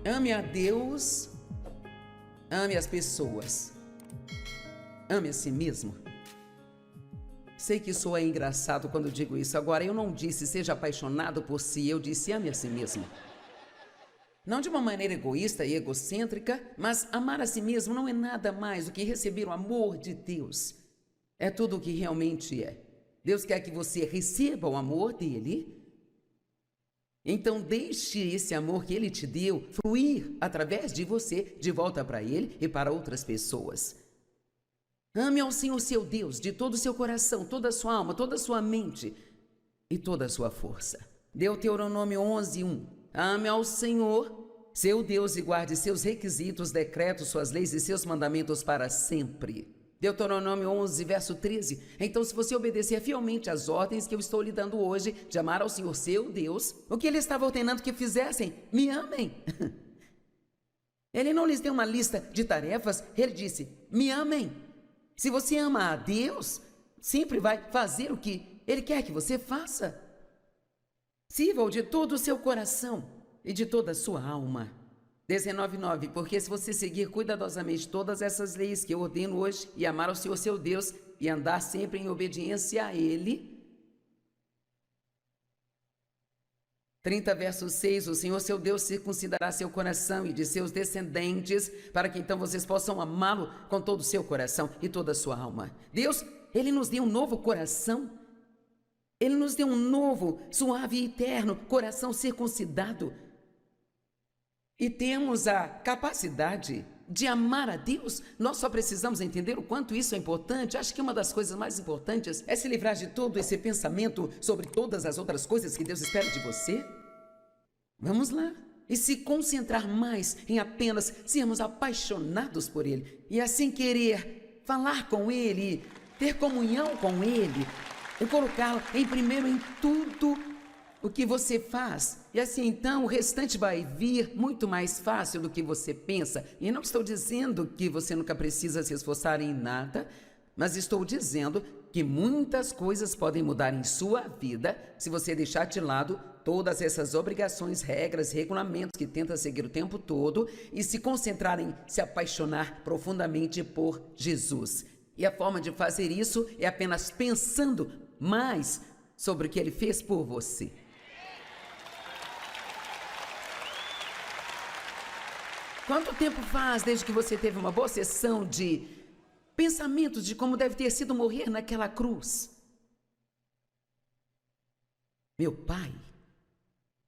Ame a Deus, ame as pessoas, ame a si mesmo. Sei que isso é engraçado quando digo isso. Agora, eu não disse seja apaixonado por si, eu disse ame a si mesmo. Não de uma maneira egoísta e egocêntrica, mas amar a si mesmo não é nada mais do que receber o amor de Deus. É tudo o que realmente é. Deus quer que você receba o amor dele. Então deixe esse amor que ele te deu fluir através de você, de volta para ele e para outras pessoas. Ame ao Senhor seu Deus de todo o seu coração, toda a sua alma, toda a sua mente e toda a sua força. Deuteronômio 11:1. Ame ao Senhor seu Deus e guarde seus requisitos, decretos, suas leis e seus mandamentos para sempre. Deuteronômio 11, verso 13. Então, se você obedecer fielmente às ordens que eu estou lhe dando hoje, de amar ao Senhor seu Deus, o que ele estava ordenando que fizessem? Me amem. Ele não lhes deu uma lista de tarefas, ele disse, me amem. Se você ama a Deus, sempre vai fazer o que ele quer que você faça. Sirva-o de todo o seu coração e de toda a sua alma. 19:9. Porque se você seguir cuidadosamente todas essas leis que eu ordeno hoje e amar ao Senhor seu Deus e andar sempre em obediência a Ele. 30, verso 6. O Senhor seu Deus circuncidará seu coração e de seus descendentes, para que então vocês possam amá-lo com todo o seu coração e toda a sua alma. Deus, Ele nos deu um novo coração. Ele nos deu um novo, suave e eterno coração circuncidado. E temos a capacidade de amar a Deus. Nós só precisamos entender o quanto isso é importante. Acho que uma das coisas mais importantes é se livrar de todo esse pensamento sobre todas as outras coisas que Deus espera de você. Vamos lá. E se concentrar mais em apenas sermos apaixonados por Ele. E assim querer falar com Ele, ter comunhão com Ele. E colocá-lo em primeiro em tudo o que você faz. E assim então o restante vai vir muito mais fácil do que você pensa. E não estou dizendo que você nunca precisa se esforçar em nada, mas estou dizendo que muitas coisas podem mudar em sua vida se você deixar de lado todas essas obrigações, regras, regulamentos que tenta seguir o tempo todo e se concentrar em se apaixonar profundamente por Jesus. E a forma de fazer isso é apenas pensando mais sobre o que Ele fez por você. Quanto tempo faz desde que você teve uma boa sessão de pensamentos de como deve ter sido morrer naquela cruz? Meu pai.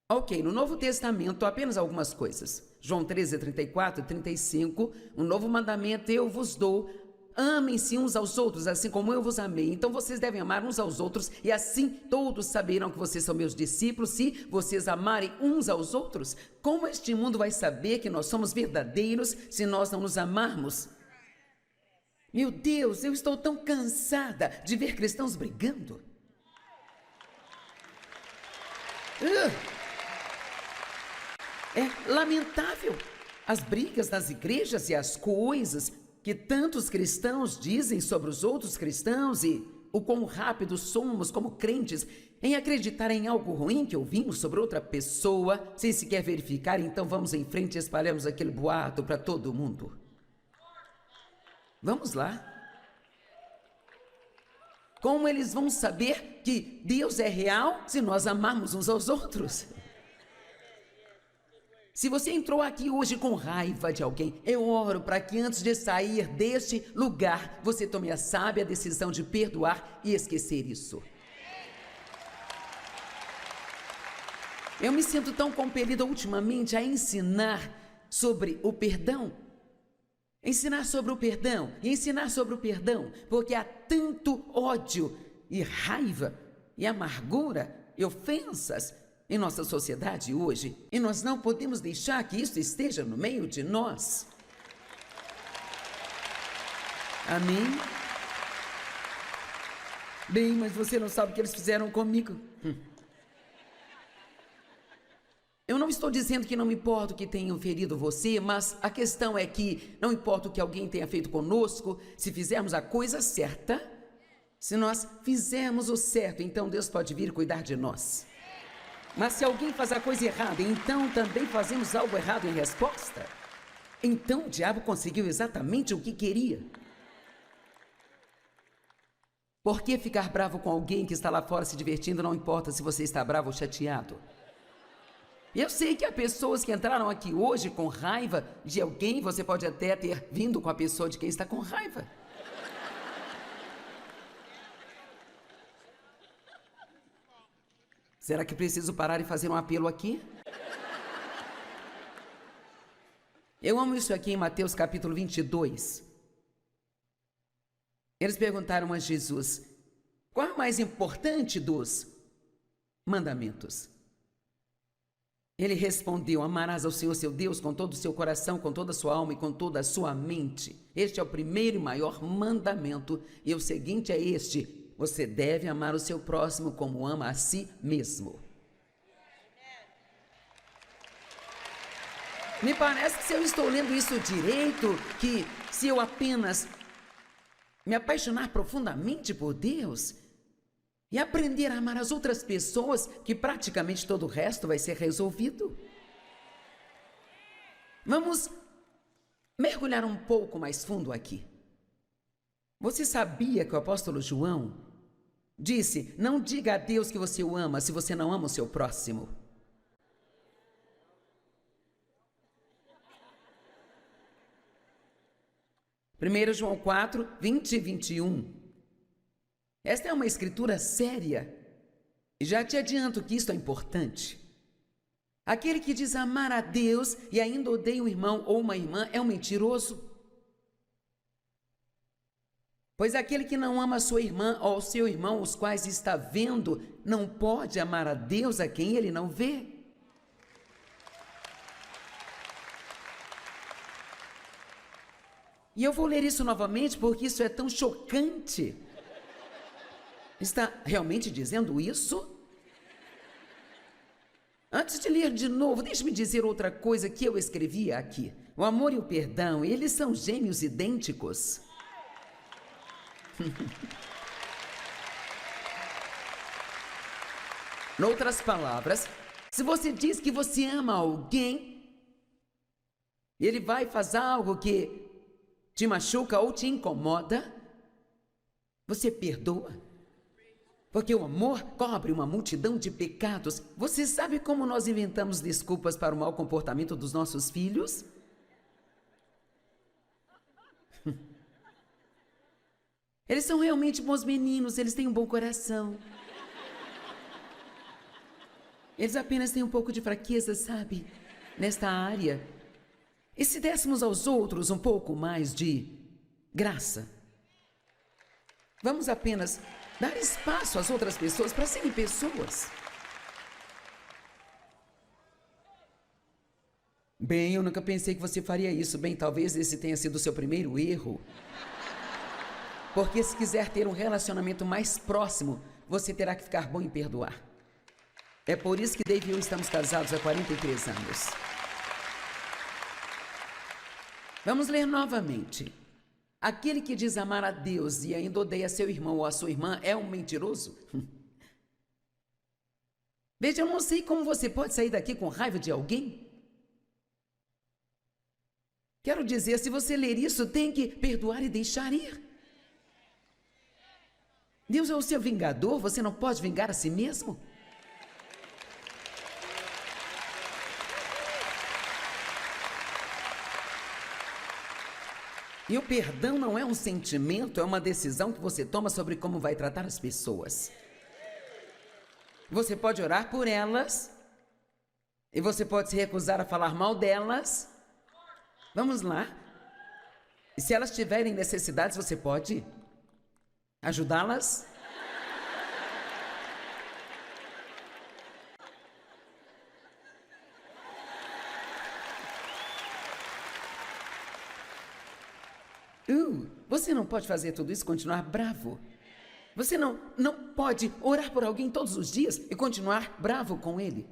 Ok, no Novo Testamento, apenas algumas coisas. João 13, 34 e 35, um novo mandamento eu vos dou. Amem-se uns aos outros, assim como eu vos amei. Então vocês devem amar uns aos outros, e assim todos saberão que vocês são meus discípulos, se vocês amarem uns aos outros. Como este mundo vai saber que nós somos verdadeiros se nós não nos amarmos? Meu Deus, eu estou tão cansada de ver cristãos brigando. É lamentável as brigas nas igrejas e as coisas que tantos cristãos dizem sobre os outros cristãos e o quão rápidos somos como crentes em acreditar em algo ruim que ouvimos sobre outra pessoa, sem sequer verificar. Então vamos em frente e espalhamos aquele boato para todo mundo. Vamos lá. Como eles vão saber que Deus é real se nós amarmos uns aos outros? Se você entrou aqui hoje com raiva de alguém, eu oro para que antes de sair deste lugar, você tome a sábia decisão de perdoar e esquecer isso. Eu me sinto tão compelida ultimamente a ensinar sobre o perdão. Ensinar sobre o perdão e ensinar sobre o perdão, porque há tanto ódio e raiva e amargura e ofensas em nossa sociedade hoje, e nós não podemos deixar que isso esteja no meio de nós. Amém? Bem, mas você não sabe o que eles fizeram comigo. Eu não estou dizendo que não me importa o que tenham ferido você, mas a questão é que não importa o que alguém tenha feito conosco, se fizermos a coisa certa, se nós fizermos o certo, então Deus pode vir cuidar de nós. Mas se alguém faz a coisa errada, então também fazemos algo errado em resposta? Então o diabo conseguiu exatamente o que queria. Por que ficar bravo com alguém que está lá fora se divertindo, não importa se você está bravo ou chateado? Eu sei que há pessoas que entraram aqui hoje com raiva de alguém, você pode até ter vindo com a pessoa de quem está com raiva. Será que preciso parar e fazer um apelo aqui? Eu amo isso aqui em Mateus capítulo 22. Eles perguntaram a Jesus, qual é o mais importante dos mandamentos? Ele respondeu, amarás ao Senhor seu Deus com todo o seu coração, com toda a sua alma e com toda a sua mente. Este é o primeiro e maior mandamento. E o seguinte é este, você deve amar o seu próximo como ama a si mesmo. Me parece que se eu estou lendo isso direito, que se eu apenas me apaixonar profundamente por Deus e aprender a amar as outras pessoas, que praticamente todo o resto vai ser resolvido. Vamos mergulhar um pouco mais fundo aqui. Você sabia que o apóstolo João disse, não diga a Deus que você o ama se você não ama o seu próximo. Primeiro João 4, 20 e 21. Esta é uma escritura séria. E já te adianto que isto é importante. Aquele que diz amar a Deus e ainda odeia um irmão ou uma irmã é um mentiroso. Pois aquele que não ama a sua irmã ou seu irmão, os quais está vendo, não pode amar a Deus a quem ele não vê. E eu vou ler isso novamente porque isso é tão chocante. Está realmente dizendo isso? Antes de ler de novo, deixe-me dizer outra coisa que eu escrevi aqui. O amor e o perdão, eles são gêmeos idênticos. Em outras palavras, se você diz que você ama alguém, ele vai fazer algo que te machuca ou te incomoda, você perdoa. Porque o amor cobre uma multidão de pecados. Você sabe como nós inventamos desculpas para o mau comportamento dos nossos filhos? Eles são realmente bons meninos, eles têm um bom coração. Eles apenas têm um pouco de fraqueza, sabe? Nesta área. E se dessemos aos outros um pouco mais de graça? Vamos apenas dar espaço às outras pessoas para serem pessoas. Bem, eu nunca pensei que você faria isso. Bem, talvez esse tenha sido o seu primeiro erro. Porque se quiser ter um relacionamento mais próximo, você terá que ficar bom em perdoar. É por isso que Dave e eu estamos casados há 43 anos. Vamos ler novamente. Aquele que diz amar a Deus e ainda odeia seu irmão ou a sua irmã é um mentiroso? Veja, eu não sei como você pode sair daqui com raiva de alguém. Quero dizer, se você ler isso, tem que perdoar e deixar ir. Deus é o seu vingador, você não pode vingar a si mesmo? E o perdão não é um sentimento, é uma decisão que você toma sobre como vai tratar as pessoas. Você pode orar por elas, e você pode se recusar a falar mal delas. Vamos lá. E se elas tiverem necessidades, você pode ajudá-las. Você não pode fazer tudo isso e continuar bravo. Você não pode orar por alguém todos os dias e continuar bravo com ele.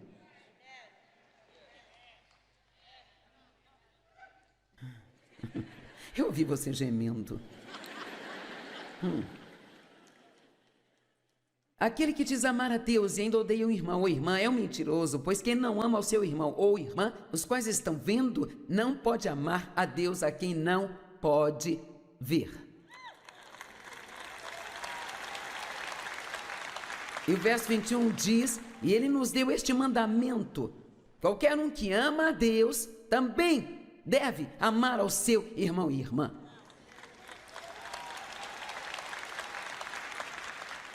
Eu ouvi você gemendo. Aquele que diz amar a Deus e ainda odeia o irmão ou irmã é um mentiroso, pois quem não ama o seu irmão ou irmã, os quais estão vendo, não pode amar a Deus a quem não pode ver. E o verso 21 diz, e ele nos deu este mandamento: qualquer um que ama a Deus também deve amar ao seu irmão e irmã.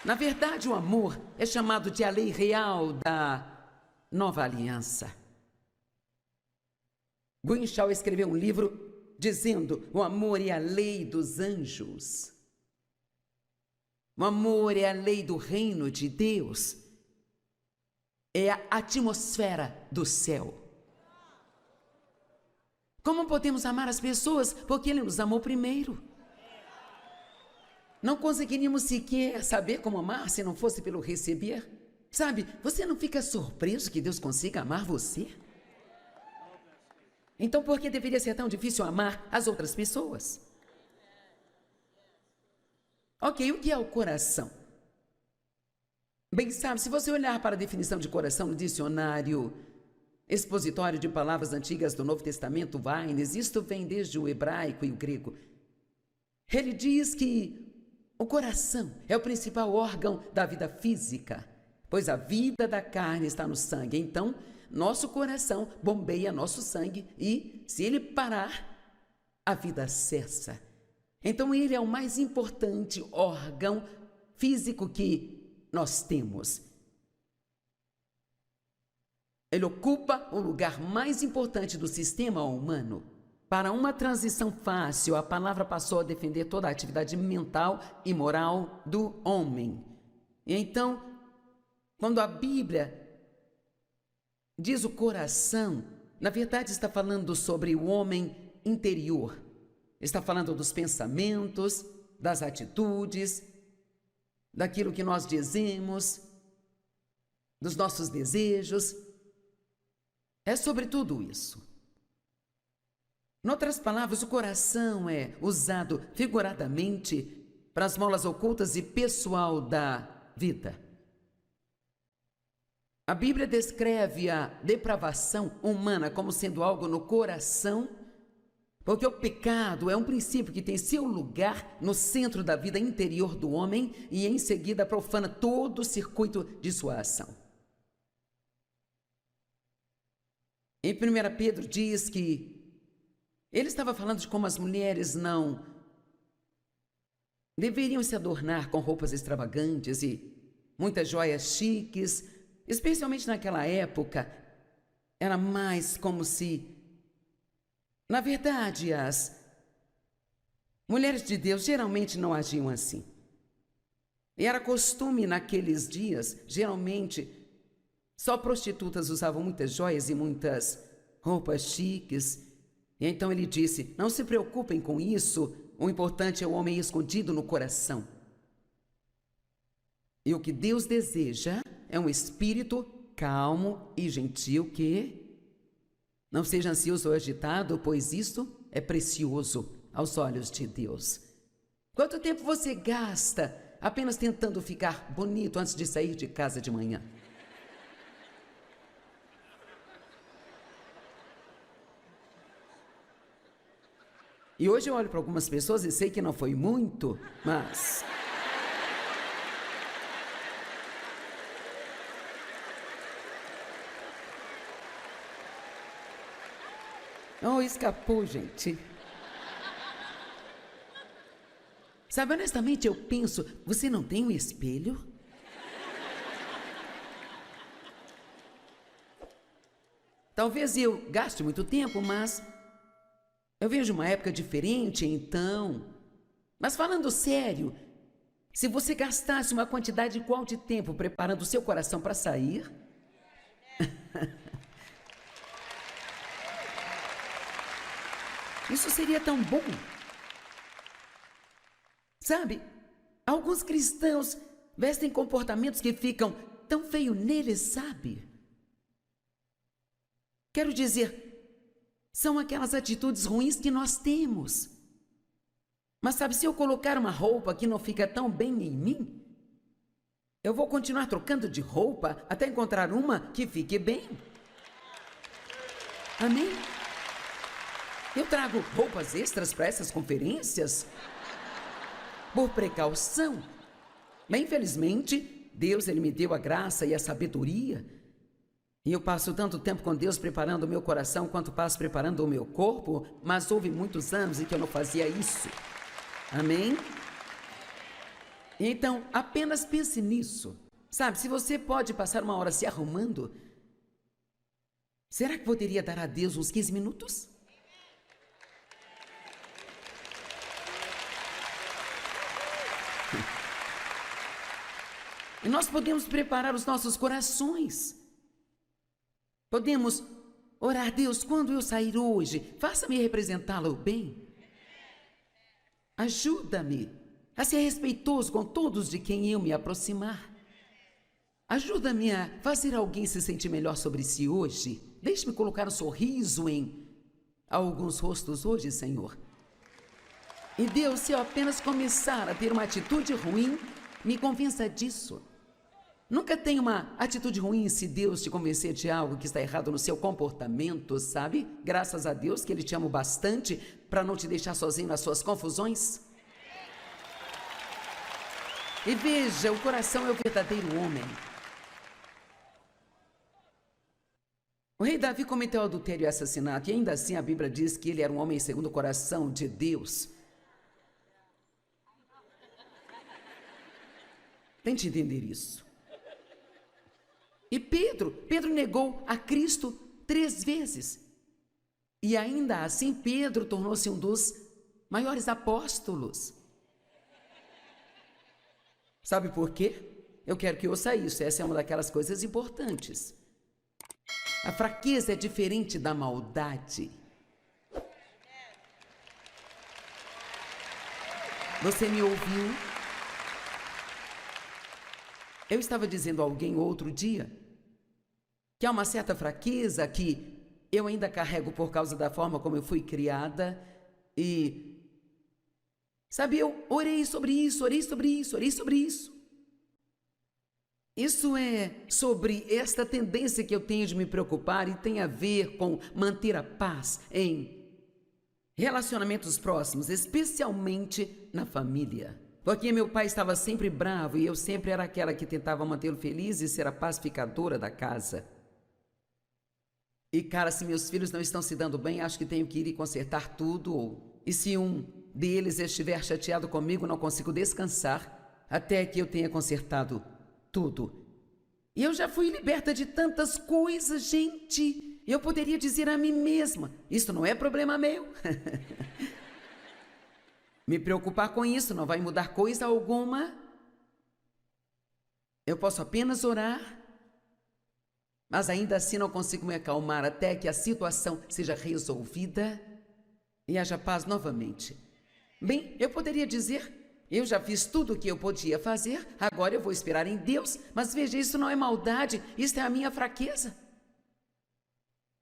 Na verdade, o amor é chamado de a lei real da nova aliança. Guinshaw escreveu um livro dizendo: o amor é a lei dos anjos. O amor é a lei do reino de Deus. É a atmosfera do céu. Como podemos amar as pessoas? Porque Ele nos amou primeiro. Não conseguiríamos sequer saber como amar se não fosse pelo receber. Sabe, você não fica surpreso que Deus consiga amar você? Então por que deveria ser tão difícil amar as outras pessoas? Ok, o que é o coração? Bem, sabe, se você olhar para a definição de coração no dicionário expositório de palavras antigas do Novo Testamento, Vines, isto vem desde o hebraico e o grego. Ele diz que o coração é o principal órgão da vida física, pois a vida da carne está no sangue. Então, nosso coração bombeia nosso sangue e, se ele parar, a vida cessa. Então, ele é o mais importante órgão físico que nós temos. Ele ocupa o lugar mais importante do sistema humano. Para uma transição fácil, a palavra passou a defender toda a atividade mental e moral do homem. E então, quando a Bíblia diz o coração, na verdade está falando sobre o homem interior. Está falando dos pensamentos, das atitudes, daquilo que nós dizemos, dos nossos desejos. É sobre tudo isso. Em outras palavras, o coração é usado figuradamente para as molas ocultas e pessoal da vida. A Bíblia descreve a depravação humana como sendo algo no coração, porque o pecado é um princípio que tem seu lugar no centro da vida interior do homem e em seguida profana todo o circuito de sua ação. Em 1 Pedro diz que ele estava falando de como as mulheres não deveriam se adornar com roupas extravagantes e muitas joias chiques, especialmente naquela época. Era mais como se, na verdade, as mulheres de Deus geralmente não agiam assim. E era costume naqueles dias, geralmente, só prostitutas usavam muitas joias e muitas roupas chiques. E então ele disse: não se preocupem com isso, o importante é o homem escondido no coração. E o que Deus deseja é um espírito calmo e gentil que não seja ansioso ou agitado, pois isso é precioso aos olhos de Deus. Quanto tempo você gasta apenas tentando ficar bonito antes de sair de casa de manhã? E hoje eu olho para algumas pessoas e sei que não foi muito, mas... Oh, escapou, gente. Sabe, honestamente, eu penso, você não tem um espelho? Talvez eu gaste muito tempo, mas eu vejo uma época diferente, então. Mas falando sério, se você gastasse uma quantidade igual de tempo preparando o seu coração para sair... isso seria tão bom. Sabe, alguns cristãos vestem comportamentos que ficam tão feios neles, sabe? Quero dizer, são aquelas atitudes ruins que nós temos. Mas sabe, se eu colocar uma roupa que não fica tão bem em mim, Eu vou continuar trocando de roupa até encontrar uma que fique bem. Amém? Eu trago roupas extras para essas conferências por precaução. Mas, infelizmente, Deus ele me deu a graça e a sabedoria. E eu passo tanto tempo com Deus preparando o meu coração quanto passo preparando o meu corpo, mas houve muitos anos em que eu não fazia isso. Amém? Então, apenas pense nisso. Sabe, se você pode passar uma hora se arrumando, será que poderia dar a Deus uns 15 minutos? E nós podemos preparar os nossos corações. Podemos orar, Deus, quando eu sair hoje, faça-me representá-lo bem. Ajuda-me a ser respeitoso com todos de quem eu me aproximar. Ajuda-me a fazer alguém se sentir melhor sobre si hoje. Deixe-me colocar um sorriso em alguns rostos hoje, Senhor. E Deus, se eu apenas começar a ter uma atitude ruim, me convença disso. Nunca tenha uma atitude ruim se Deus te convencer de algo que está errado no seu comportamento, sabe? Graças a Deus que Ele te ama bastante para não te deixar sozinho nas suas confusões. E veja, o coração é o verdadeiro homem. O rei Davi cometeu adultério e assassinato, e ainda assim a Bíblia diz que ele era um homem segundo o coração de Deus. Tente entender isso. E Pedro negou a Cristo 3 vezes. E ainda assim Pedro tornou-se um dos maiores apóstolos. Sabe por quê? Eu quero que ouça isso, essa é uma daquelas coisas importantes. A fraqueza é diferente da maldade. Você me ouviu? Eu estava dizendo a alguém outro dia que há uma certa fraqueza que eu ainda carrego por causa da forma como eu fui criada e... Sabe, eu orei sobre isso. Isso é sobre esta tendência que eu tenho de me preocupar e tem a ver com manter a paz em relacionamentos próximos, especialmente na família. Porque meu pai estava sempre bravo e eu sempre era aquela que tentava mantê-lo feliz e ser a pacificadora da casa. E cara, se meus filhos não estão se dando bem, acho que tenho que ir e consertar tudo. E se um deles estiver chateado comigo, não consigo descansar até que eu tenha consertado tudo. E eu já fui liberta de tantas coisas, gente. Eu poderia dizer a mim mesma, isso não é problema meu. Me preocupar com isso não vai mudar coisa alguma. Eu posso apenas orar, mas ainda assim não consigo me acalmar até que a situação seja resolvida e haja paz novamente. Bem, eu poderia dizer, eu já fiz tudo o que eu podia fazer, agora eu vou esperar em Deus, mas veja, isso não é maldade, isso é a minha fraqueza.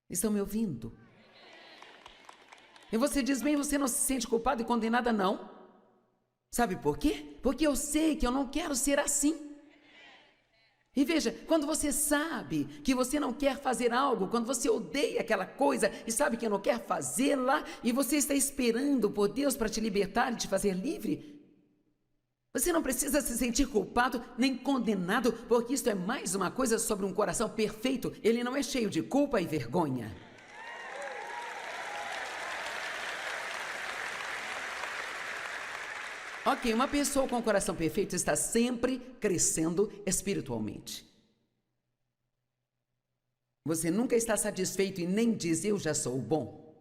Estão me ouvindo? E você diz, bem, você não se sente culpada e condenada, não? Sabe por quê? Porque eu sei que eu não quero ser assim. E veja, quando você sabe que você não quer fazer algo, quando você odeia aquela coisa e sabe que não quer fazê-la, e você está esperando por Deus para te libertar e te fazer livre, você não precisa se sentir culpado nem condenado, porque isso é mais uma coisa sobre um coração perfeito. Ele não é cheio de culpa e vergonha. Ok, uma pessoa com o coração perfeito está sempre crescendo espiritualmente. Você nunca está satisfeito e nem diz, eu já sou bom.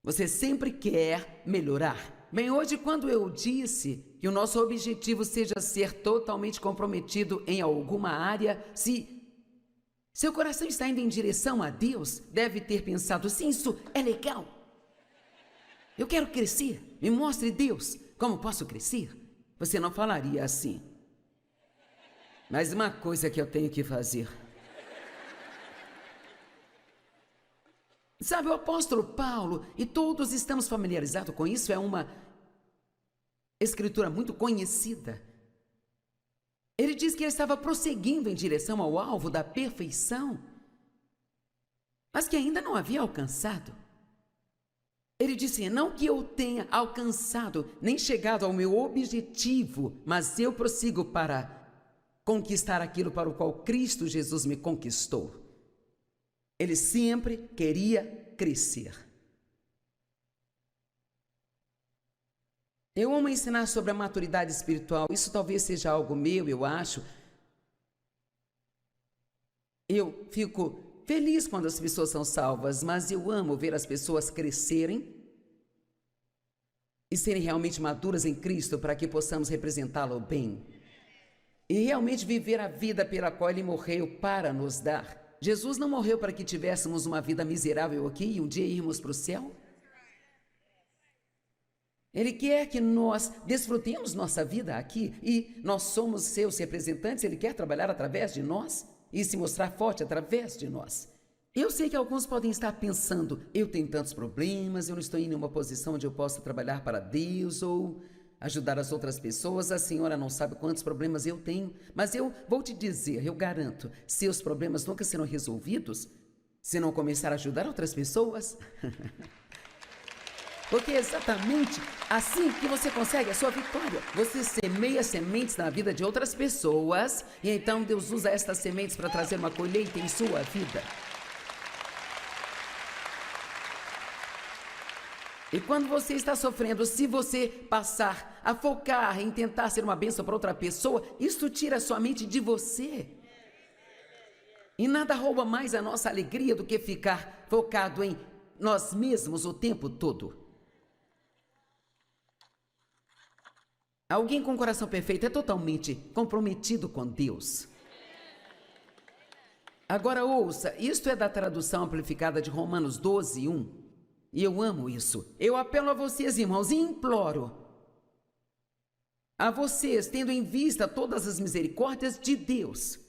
Você sempre quer melhorar. Bem, hoje quando eu disse que o nosso objetivo seja ser totalmente comprometido em alguma área, se seu coração está indo em direção a Deus, deve ter pensado, sim, isso é legal. Eu quero crescer, me mostre Deus. Como posso crescer? Você não falaria assim. Mas uma coisa que eu tenho que fazer. Sabe, o apóstolo Paulo, e todos estamos familiarizados com isso, é uma escritura muito conhecida. Ele Ele diz que ele estava prosseguindo em direção ao alvo da perfeição, mas que ainda não havia alcançado. Ele disse, não que eu tenha alcançado, nem chegado ao meu objetivo, mas eu prossigo para conquistar aquilo para o qual Cristo Jesus me conquistou. Ele sempre queria crescer. Eu amo ensinar sobre a maturidade espiritual. Isso talvez seja algo meu, eu acho. Eu fico feliz quando as pessoas são salvas, mas eu amo ver as pessoas crescerem e serem realmente maduras em Cristo para que possamos representá-lo bem. E realmente viver a vida pela qual Ele morreu para nos dar. Jesus não morreu para que tivéssemos uma vida miserável aqui e um dia irmos para o céu. Ele quer que nós desfrutemos nossa vida aqui e nós somos seus representantes. Ele quer trabalhar através de nós e se mostrar forte através de nós. Eu sei que alguns podem estar pensando, eu tenho tantos problemas, eu não estou em nenhuma posição onde eu possa trabalhar para Deus ou ajudar as outras pessoas. A senhora não sabe quantos problemas eu tenho, mas eu vou te dizer, eu garanto, seus problemas nunca serão resolvidos se não começar a ajudar outras pessoas. Porque é exatamente assim que você consegue a sua vitória. Você semeia sementes na vida de outras pessoas e então Deus usa estas sementes para trazer uma colheita em sua vida. E quando você está sofrendo, se você passar a focar em tentar ser uma bênção para outra pessoa, isso tira a sua mente de você. E nada rouba mais a nossa alegria do que ficar focado em nós mesmos o tempo todo. Alguém com coração perfeito é totalmente comprometido com Deus. Agora ouça, isto é da tradução amplificada de Romanos 12, 1. E eu amo isso. Eu apelo a vocês, irmãos, e imploro a vocês, tendo em vista todas as misericórdias de Deus,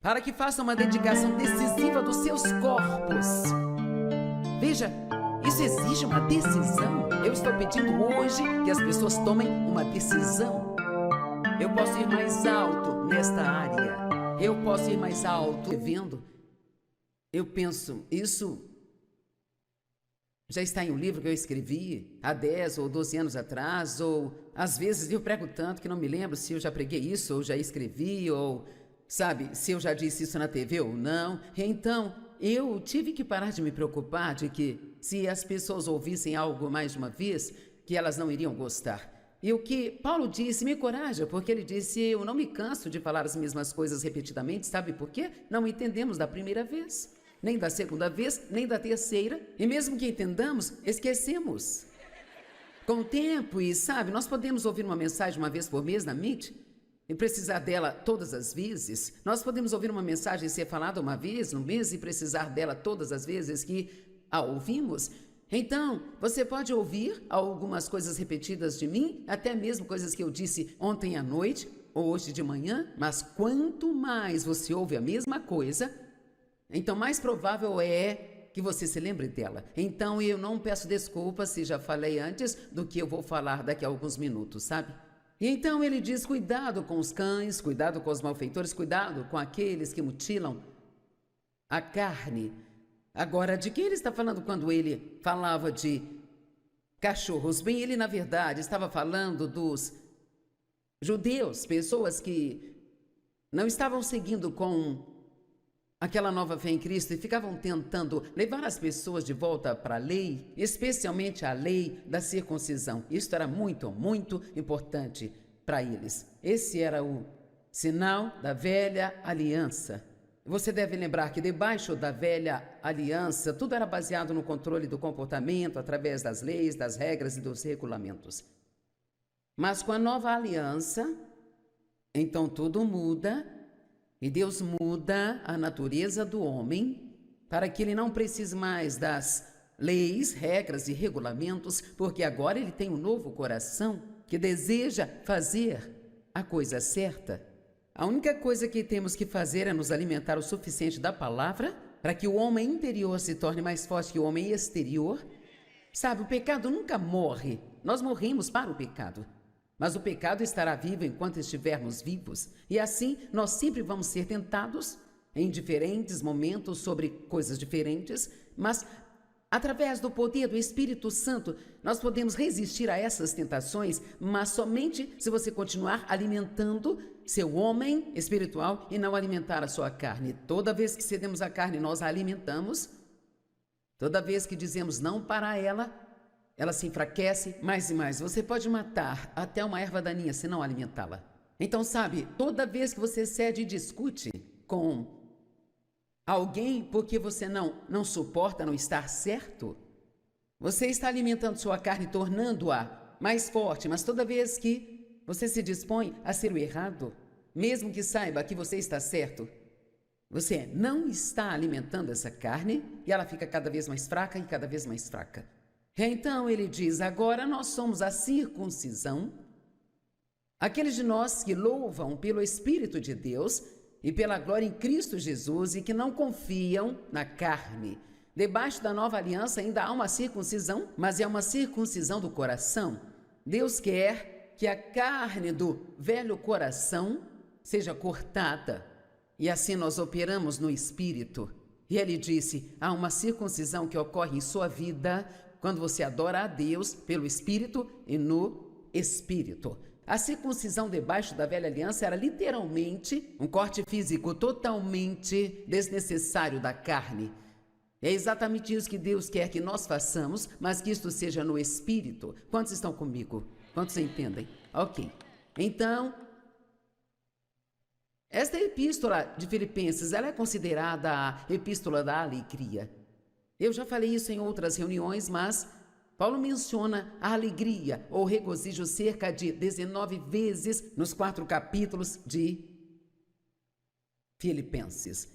para que façam uma dedicação decisiva dos seus corpos. Veja, isso exige uma decisão. Eu estou pedindo hoje que as pessoas tomem uma decisão. Eu posso ir mais alto nesta área. Eu posso ir mais alto. Vendo? Eu penso, isso já está em um livro que eu escrevi há 10 ou 12 anos atrás, ou às vezes eu prego tanto que não me lembro se eu já preguei isso, ou já escrevi, ou sabe, se eu já disse isso na TV ou não. Então, eu tive que parar de me preocupar de que se as pessoas ouvissem algo mais de uma vez, que elas não iriam gostar. E o que Paulo disse me encoraja, porque ele disse, eu não me canso de falar as mesmas coisas repetidamente, sabe por quê? Não entendemos da primeira vez, nem da segunda vez, nem da terceira, e mesmo que entendamos, esquecemos. Com o tempo, e sabe, nós podemos ouvir uma mensagem uma vez por mês na Meet, e precisar dela todas as vezes. Nós podemos ouvir uma mensagem ser falada uma vez no mês e precisar dela todas as vezes que a ouvimos. Então, você pode ouvir algumas coisas repetidas de mim, até mesmo coisas que eu disse ontem à noite ou hoje de manhã, mas quanto mais você ouve a mesma coisa, então mais provável é que você se lembre dela. Então, eu não peço desculpas se já falei antes do que eu vou falar daqui a alguns minutos, sabe? E então ele diz, cuidado com os cães, cuidado com os malfeitores, cuidado com aqueles que mutilam a carne. Agora, de quem ele está falando quando ele falava de cachorros? Bem, ele na verdade estava falando dos judeus, pessoas que não estavam seguindo com aquela nova fé em Cristo e ficavam tentando levar as pessoas de volta para a lei, especialmente a lei da circuncisão. Isso era muito, muito importante para eles. Esse era o sinal da velha aliança. Você deve lembrar que debaixo da velha aliança, tudo era baseado no controle do comportamento, através das leis, das regras e dos regulamentos. Mas com a nova aliança, então tudo muda. E Deus muda a natureza do homem para que ele não precise mais das leis, regras e regulamentos, porque agora ele tem um novo coração que deseja fazer a coisa certa. A única coisa que temos que fazer é nos alimentar o suficiente da palavra para que o homem interior se torne mais forte que o homem exterior. Sabe, o pecado nunca morre. Nós morremos para o pecado. Mas o pecado estará vivo enquanto estivermos vivos. E assim, nós sempre vamos ser tentados em diferentes momentos sobre coisas diferentes, mas através do poder do Espírito Santo, nós podemos resistir a essas tentações, mas somente se você continuar alimentando seu homem espiritual e não alimentar a sua carne. Toda vez que cedemos a carne, nós a alimentamos. Toda vez que dizemos não para ela se enfraquece mais e mais. Você pode matar até uma erva daninha se não alimentá-la. Então, sabe, toda vez que você cede e discute com alguém porque você não suporta não estar certo, você está alimentando sua carne, tornando-a mais forte. Mas toda vez que você se dispõe a ser o errado, mesmo que saiba que você está certo, você não está alimentando essa carne e ela fica cada vez mais fraca e cada vez mais fraca. Então ele diz, agora nós somos a circuncisão, aqueles de nós que louvam pelo Espírito de Deus e pela glória em Cristo Jesus e que não confiam na carne. Debaixo da nova aliança ainda há uma circuncisão, mas é uma circuncisão do coração. Deus quer que a carne do velho coração seja cortada e assim nós operamos no Espírito. E ele disse, há uma circuncisão que ocorre em sua vida quando você adora a Deus pelo Espírito e no Espírito. A circuncisão debaixo da velha aliança era literalmente um corte físico totalmente desnecessário da carne. É exatamente isso que Deus quer que nós façamos, mas que isto seja no Espírito. Quantos estão comigo? Quantos entendem? Ok. Então, esta epístola de Filipenses, ela é considerada a epístola da alegria. Eu já falei isso em outras reuniões, mas Paulo menciona a alegria ou regozijo cerca de 19 vezes nos 4 capítulos de Filipenses.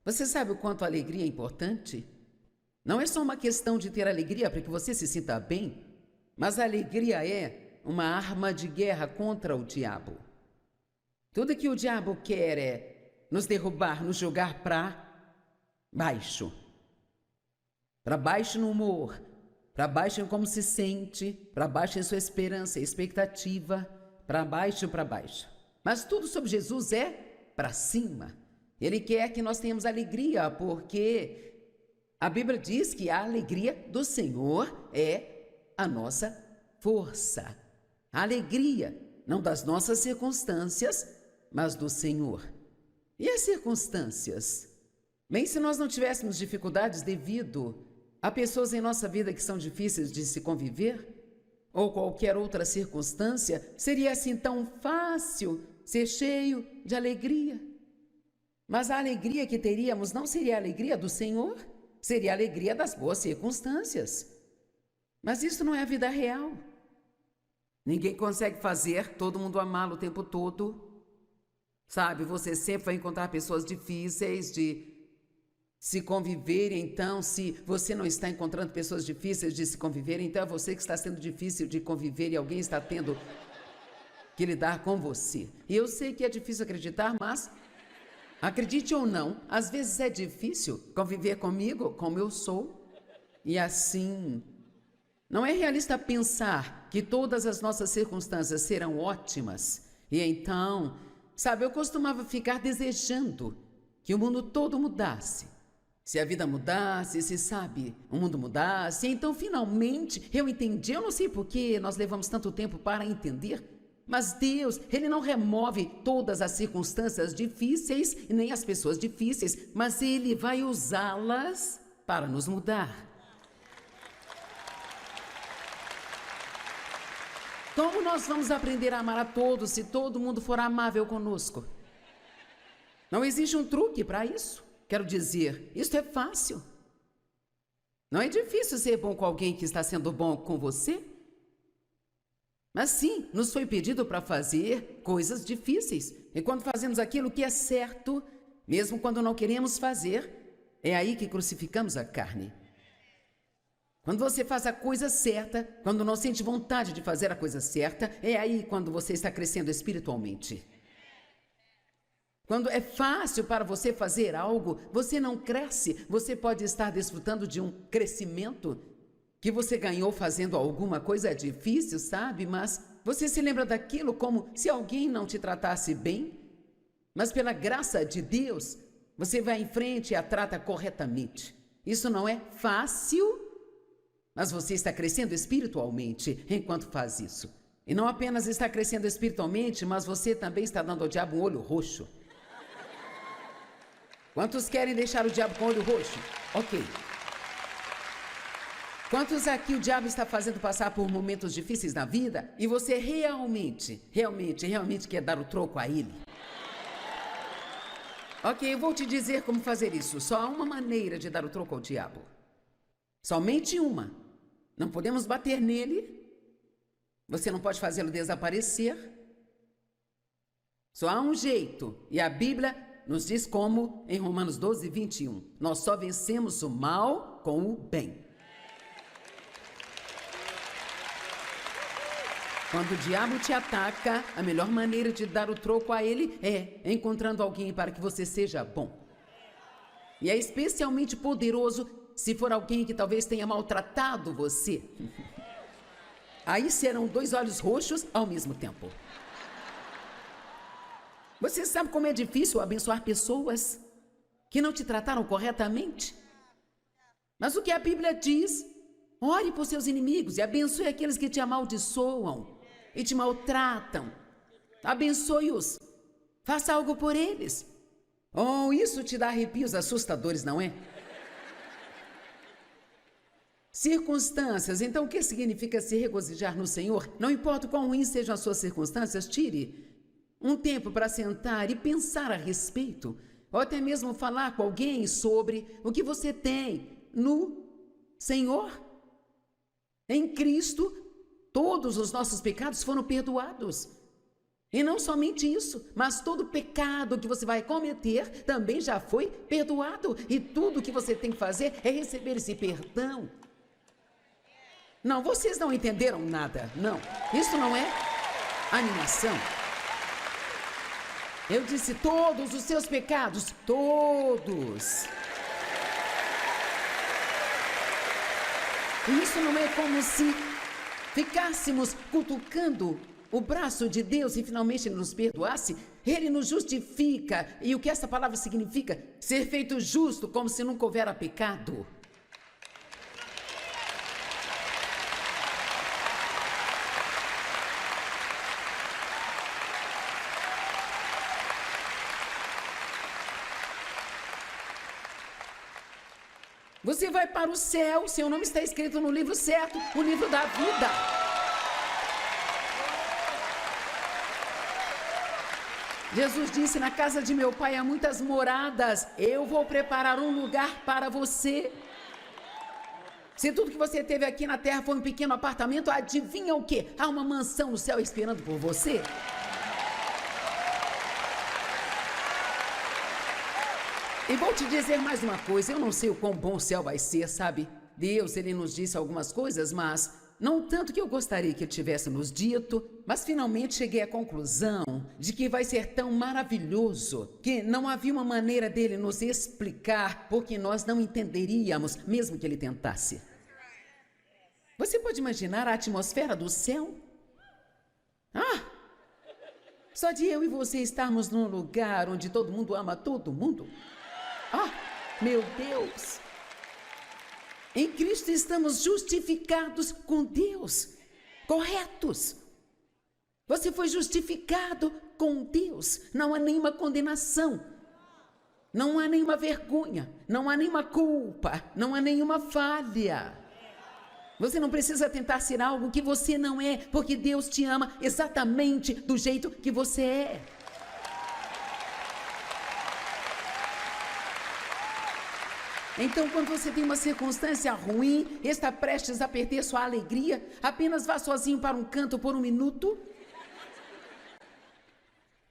Você sabe o quanto a alegria é importante? Não é só uma questão de ter alegria para que você se sinta bem, mas a alegria é uma arma de guerra contra o diabo. Tudo que o diabo quer é nos derrubar, nos jogar para baixo no humor, para baixo em como se sente, para baixo em sua esperança, expectativa, para baixo. Mas tudo sobre Jesus é para cima. Ele quer que nós tenhamos alegria, porque a Bíblia diz que a alegria do Senhor é a nossa força. A alegria, não das nossas circunstâncias, mas do Senhor. E as circunstâncias? Bem, se nós não tivéssemos dificuldades devido a pessoas em nossa vida que são difíceis de se conviver, ou qualquer outra circunstância, seria assim tão fácil ser cheio de alegria. Mas a alegria que teríamos não seria a alegria do Senhor, seria a alegria das boas circunstâncias. Mas isso não é a vida real. Ninguém consegue fazer todo mundo amá-lo o tempo todo. Sabe, você sempre vai encontrar pessoas difíceis de se conviver. Então, se você não está encontrando pessoas difíceis de se conviver, então é você que está sendo difícil de conviver e alguém está tendo que lidar com você. E eu sei que é difícil acreditar, mas acredite ou não, às vezes é difícil conviver comigo como eu sou. E assim, não é realista pensar que todas as nossas circunstâncias serão ótimas. E então, sabe, eu costumava ficar desejando que o mundo todo mudasse. Se a vida mudasse, se sabe, o mundo mudasse, então finalmente eu entendi. Eu não sei por que nós levamos tanto tempo para entender, mas Deus, Ele não remove todas as circunstâncias difíceis e nem as pessoas difíceis, mas Ele vai usá-las para nos mudar. Como nós vamos aprender a amar a todos se todo mundo for amável conosco? Não existe um truque para isso. Quero dizer, isso é fácil. Não é difícil ser bom com alguém que está sendo bom com você. Mas sim, nos foi pedido para fazer coisas difíceis. E quando fazemos aquilo que é certo, mesmo quando não queremos fazer, é aí que crucificamos a carne. Quando você faz a coisa certa, quando não sente vontade de fazer a coisa certa, é aí quando você está crescendo espiritualmente. Quando é fácil para você fazer algo, você não cresce. Você pode estar desfrutando de um crescimento que você ganhou fazendo alguma coisa difícil, sabe? Mas você se lembra daquilo como se alguém não te tratasse bem? Mas pela graça de Deus, você vai em frente e a trata corretamente. Isso não é fácil, mas você está crescendo espiritualmente enquanto faz isso. E não apenas está crescendo espiritualmente, mas você também está dando ao diabo um olho roxo. Quantos querem deixar o diabo com o olho roxo? Ok. Quantos aqui o diabo está fazendo passar por momentos difíceis na vida e você realmente quer dar o troco a ele? Ok, eu vou te dizer como fazer isso. Só há uma maneira de dar o troco ao diabo. Somente uma. Não podemos bater nele. Você não pode fazê-lo desaparecer. Só há um jeito. E a Bíblia nos diz como em Romanos 12, 21. Nós só vencemos o mal com o bem. Quando o diabo te ataca, a melhor maneira de dar o troco a ele é encontrando alguém para que você seja bom. E é especialmente poderoso se for alguém que talvez tenha maltratado você. Aí serão 2 olhos roxos ao mesmo tempo. Você sabe como é difícil abençoar pessoas que não te trataram corretamente? Mas o que a Bíblia diz? Ore por seus inimigos e abençoe aqueles que te amaldiçoam e te maltratam. Abençoe-os. Faça algo por eles. Oh, isso te dá arrepios assustadores, não é? Circunstâncias. Então, o que significa se regozijar no Senhor? Não importa quão ruins sejam as suas circunstâncias, tire um tempo para sentar e pensar a respeito, ou até mesmo falar com alguém sobre o que você tem no Senhor. Em Cristo, todos os nossos pecados foram perdoados. E não somente isso, mas todo pecado que você vai cometer também já foi perdoado. E tudo que você tem que fazer é receber esse perdão. Não, vocês não entenderam nada, não. Isso não é animação. Eu disse todos os seus pecados, todos. E isso não é como se ficássemos cutucando o braço de Deus e finalmente Ele nos perdoasse. Ele nos justifica. E o que essa palavra significa? Ser feito justo, como se nunca houvera pecado. Você vai para o céu, seu nome está escrito no livro certo, o livro da vida. Jesus disse, na casa de meu pai há muitas moradas, eu vou preparar um lugar para você. Se tudo que você teve aqui na terra foi um pequeno apartamento, adivinha o quê? Há uma mansão no céu esperando por você. E vou te dizer mais uma coisa, eu não sei o quão bom o céu vai ser, sabe? Deus, Ele nos disse algumas coisas, mas não tanto que eu gostaria que Ele tivesse nos dito, mas finalmente cheguei à conclusão de que vai ser tão maravilhoso que não havia uma maneira dele nos explicar porque nós não entenderíamos, mesmo que Ele tentasse. Você pode imaginar a atmosfera do céu? Só de eu e você estarmos num lugar onde todo mundo ama todo mundo? Meu Deus! Em Cristo estamos justificados com Deus, corretos. Você foi justificado com Deus, não há nenhuma condenação, não há nenhuma vergonha, não há nenhuma culpa, não há nenhuma falha. Você não precisa tentar ser algo que você não é, porque Deus te ama exatamente do jeito que você é. Então, quando você tem uma circunstância ruim, está prestes a perder sua alegria, apenas vá sozinho para um canto por um minuto.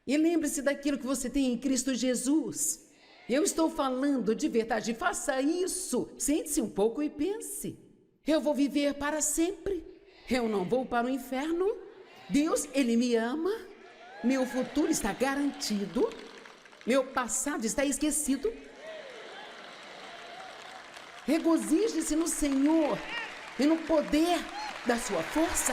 E lembre-se daquilo que você tem em Cristo Jesus. Eu estou falando de verdade, faça isso. Sente-se um pouco e pense. Eu vou viver para sempre. Eu não vou para o inferno. Deus, Ele me ama. Meu futuro está garantido. Meu passado está esquecido. Regozije-se no Senhor e no poder da sua força.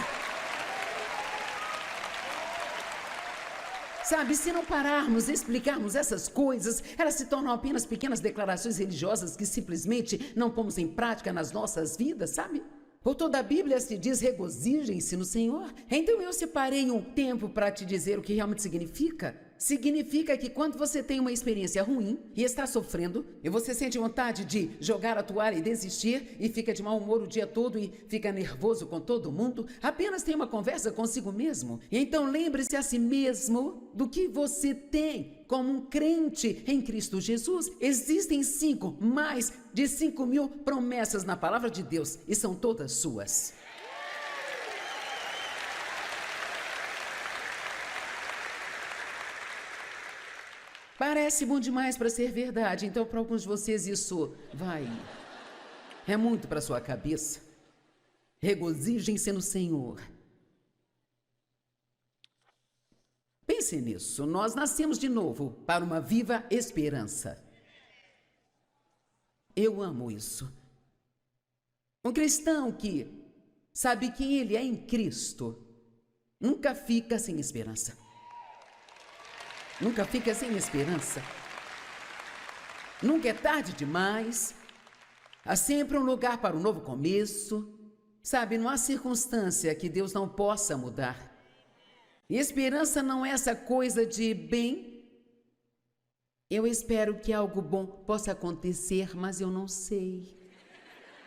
Sabe, se não pararmos e explicarmos essas coisas, elas se tornam apenas pequenas declarações religiosas que simplesmente não pomos em prática nas nossas vidas, sabe? Por toda a Bíblia se diz: regozijem-se no Senhor. Então eu separei um tempo para te dizer o que realmente significa. Significa que quando você tem uma experiência ruim e está sofrendo, e você sente vontade de jogar a toalha e desistir, e fica de mau humor o dia todo e fica nervoso com todo mundo, apenas tenha uma conversa consigo mesmo. E então lembre-se a si mesmo do que você tem como um crente em Cristo Jesus. Existem mais de 5.000 promessas na palavra de Deus e são todas suas. Parece bom demais para ser verdade, então para alguns de vocês isso é muito para sua cabeça. Regozijem-se no Senhor. Pense nisso, nós nascemos de novo para uma viva esperança. Eu amo isso. Um cristão que sabe quem ele é em Cristo nunca fica sem esperança. Nunca fica sem esperança. Nunca é tarde demais. Há sempre um lugar para um novo começo. Sabe, não há circunstância que Deus não possa mudar. E esperança não é essa coisa de, bem, eu espero que algo bom possa acontecer, mas eu não sei.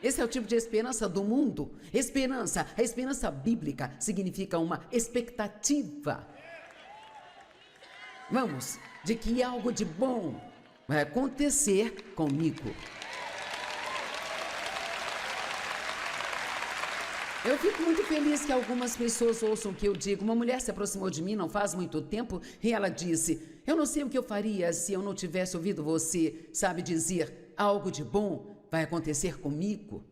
Esse é o tipo de esperança do mundo. A esperança bíblica significa uma expectativa. Vamos, de que algo de bom vai acontecer comigo. Eu fico muito feliz que algumas pessoas ouçam o que eu digo. Uma mulher se aproximou de mim não faz muito tempo e ela disse: eu não sei o que eu faria se eu não tivesse ouvido você, sabe, dizer algo de bom vai acontecer comigo.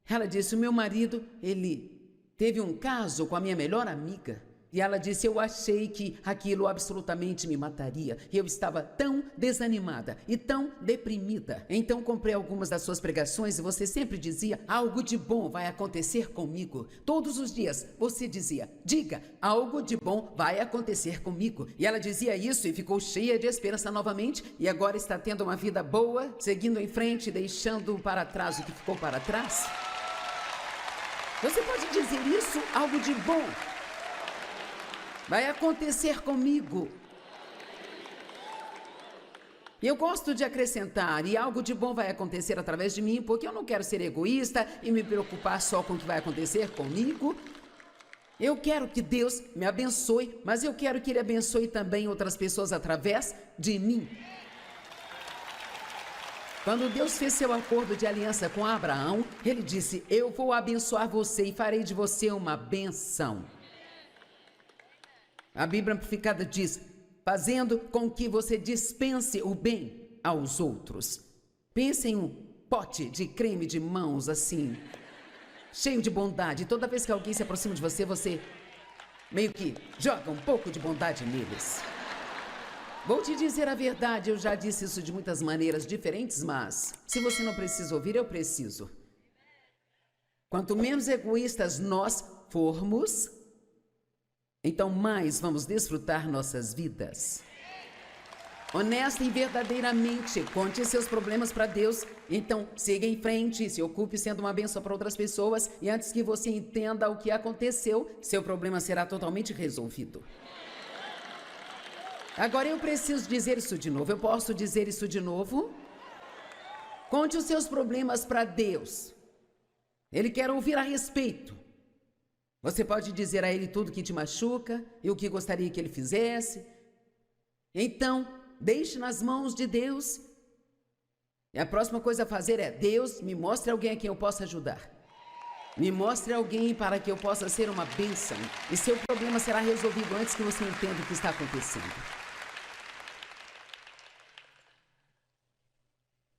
Ela disse: o meu marido, ele teve um caso com a minha melhor amiga. E ela disse: eu achei que aquilo absolutamente me mataria. Eu estava tão desanimada e tão deprimida. Então comprei algumas das suas pregações e você sempre dizia: algo de bom vai acontecer comigo. Todos os dias você dizia: diga, algo de bom vai acontecer comigo. E ela dizia isso e ficou cheia de esperança novamente. E agora está tendo uma vida boa, seguindo em frente, deixando para trás o que ficou para trás. Você pode dizer isso, algo de bom vai acontecer comigo. Eu gosto de acrescentar, e algo de bom vai acontecer através de mim, porque eu não quero ser egoísta e me preocupar só com o que vai acontecer comigo. Eu quero que Deus me abençoe, mas eu quero que Ele abençoe também outras pessoas através de mim. Quando Deus fez seu acordo de aliança com Abraão, Ele disse: eu vou abençoar você e farei de você uma bênção. A Bíblia Amplificada diz: fazendo com que você dispense o bem aos outros. Pense em um pote de creme de mãos assim, cheio de bondade. Toda vez que alguém se aproxima de você, você meio que joga um pouco de bondade neles. Vou te dizer a verdade, eu já disse isso de muitas maneiras diferentes, mas se você não precisa ouvir, eu preciso. Quanto menos egoístas nós formos, então mais vamos desfrutar nossas vidas. Honesta e verdadeiramente, conte seus problemas para Deus. Então siga em frente, se ocupe sendo uma bênção para outras pessoas. E antes que você entenda o que aconteceu, seu problema será totalmente resolvido. Agora eu preciso dizer isso de novo. Eu posso dizer isso de novo? Conte os seus problemas para Deus. Ele quer ouvir a respeito. Você pode dizer a Ele tudo que te machuca e o que gostaria que Ele fizesse. Então, deixe nas mãos de Deus. E a próxima coisa a fazer é: Deus, me mostre alguém a quem eu possa ajudar. Me mostre alguém para que eu possa ser uma bênção. E seu problema será resolvido antes que você entenda o que está acontecendo.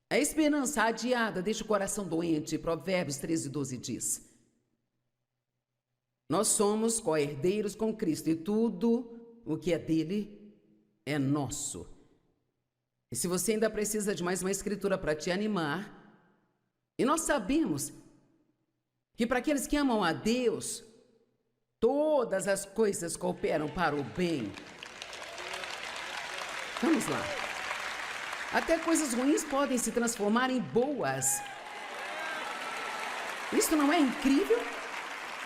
A esperança adiada deixa o coração doente. Provérbios 13:12 diz: nós somos co-herdeiros com Cristo e tudo o que é dele é nosso. E se você ainda precisa de mais uma escritura para te animar, e nós sabemos que para aqueles que amam a Deus, todas as coisas cooperam para o bem. Vamos lá. Até coisas ruins podem se transformar em boas. Isso não é incrível?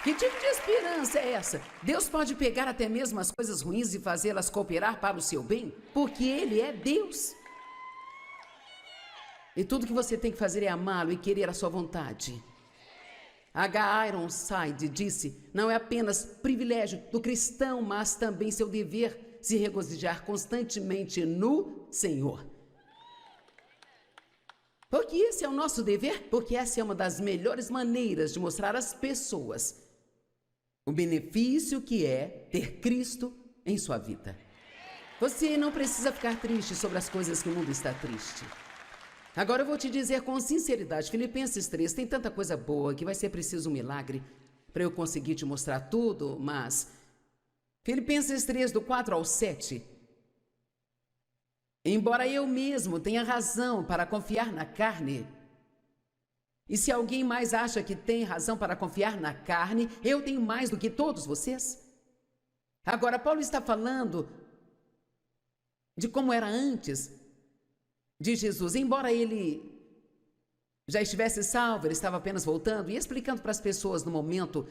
Que tipo de esperança é essa? Deus pode pegar até mesmo as coisas ruins e fazê-las cooperar para o seu bem, porque Ele é Deus. E tudo que você tem que fazer é amá-lo e querer a sua vontade. H. Ironside disse: não é apenas privilégio do cristão, mas também seu dever se regozijar constantemente no Senhor. Porque esse é o nosso dever, porque essa é uma das melhores maneiras de mostrar às pessoas o benefício que é ter Cristo em sua vida. Você não precisa ficar triste sobre as coisas que o mundo está triste. Agora eu vou te dizer com sinceridade, Filipenses 3 tem tanta coisa boa que vai ser preciso um milagre para eu conseguir te mostrar tudo, mas Filipenses 3, do 4 ao 7, embora eu mesmo tenha razão para confiar na carne, e se alguém mais acha que tem razão para confiar na carne, eu tenho mais do que todos vocês. Agora, Paulo está falando de como era antes de Jesus. Embora ele já estivesse salvo, ele estava apenas voltando e explicando para as pessoas no momento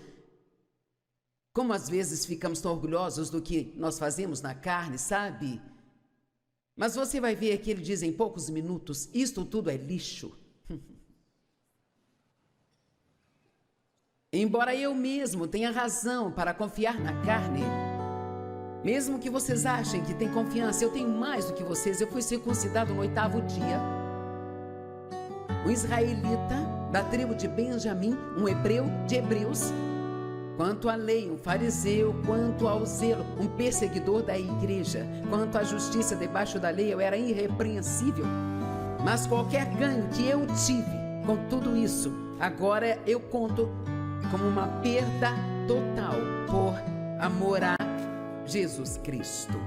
como às vezes ficamos tão orgulhosos do que nós fazemos na carne, sabe? Mas você vai ver que ele diz em poucos minutos: isto tudo é lixo. Embora eu mesmo tenha razão para confiar na carne, mesmo que vocês achem que tem confiança, eu tenho mais do que vocês. Eu fui circuncidado no 8º dia. Um israelita da tribo de Benjamim, um hebreu de hebreus. Quanto à lei, um fariseu. Quanto ao zelo, um perseguidor da igreja. Quanto à justiça debaixo da lei, eu era irrepreensível. Mas qualquer ganho que eu tive com tudo isso, agora eu conto como uma perda total por amor a Jesus Cristo.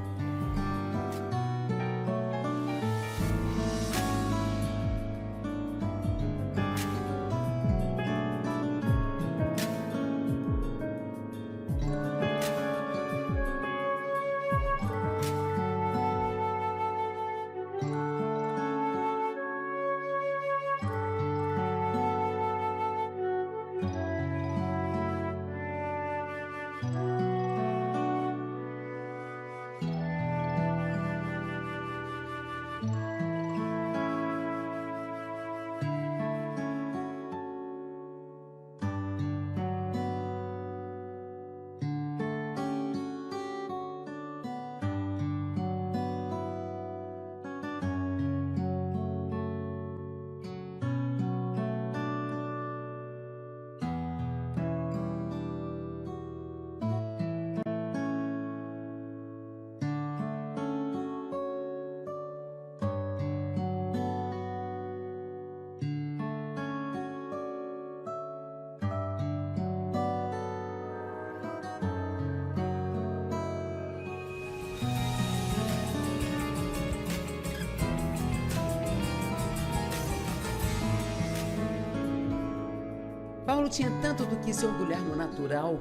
Paulo tinha tanto do que se orgulhar no natural.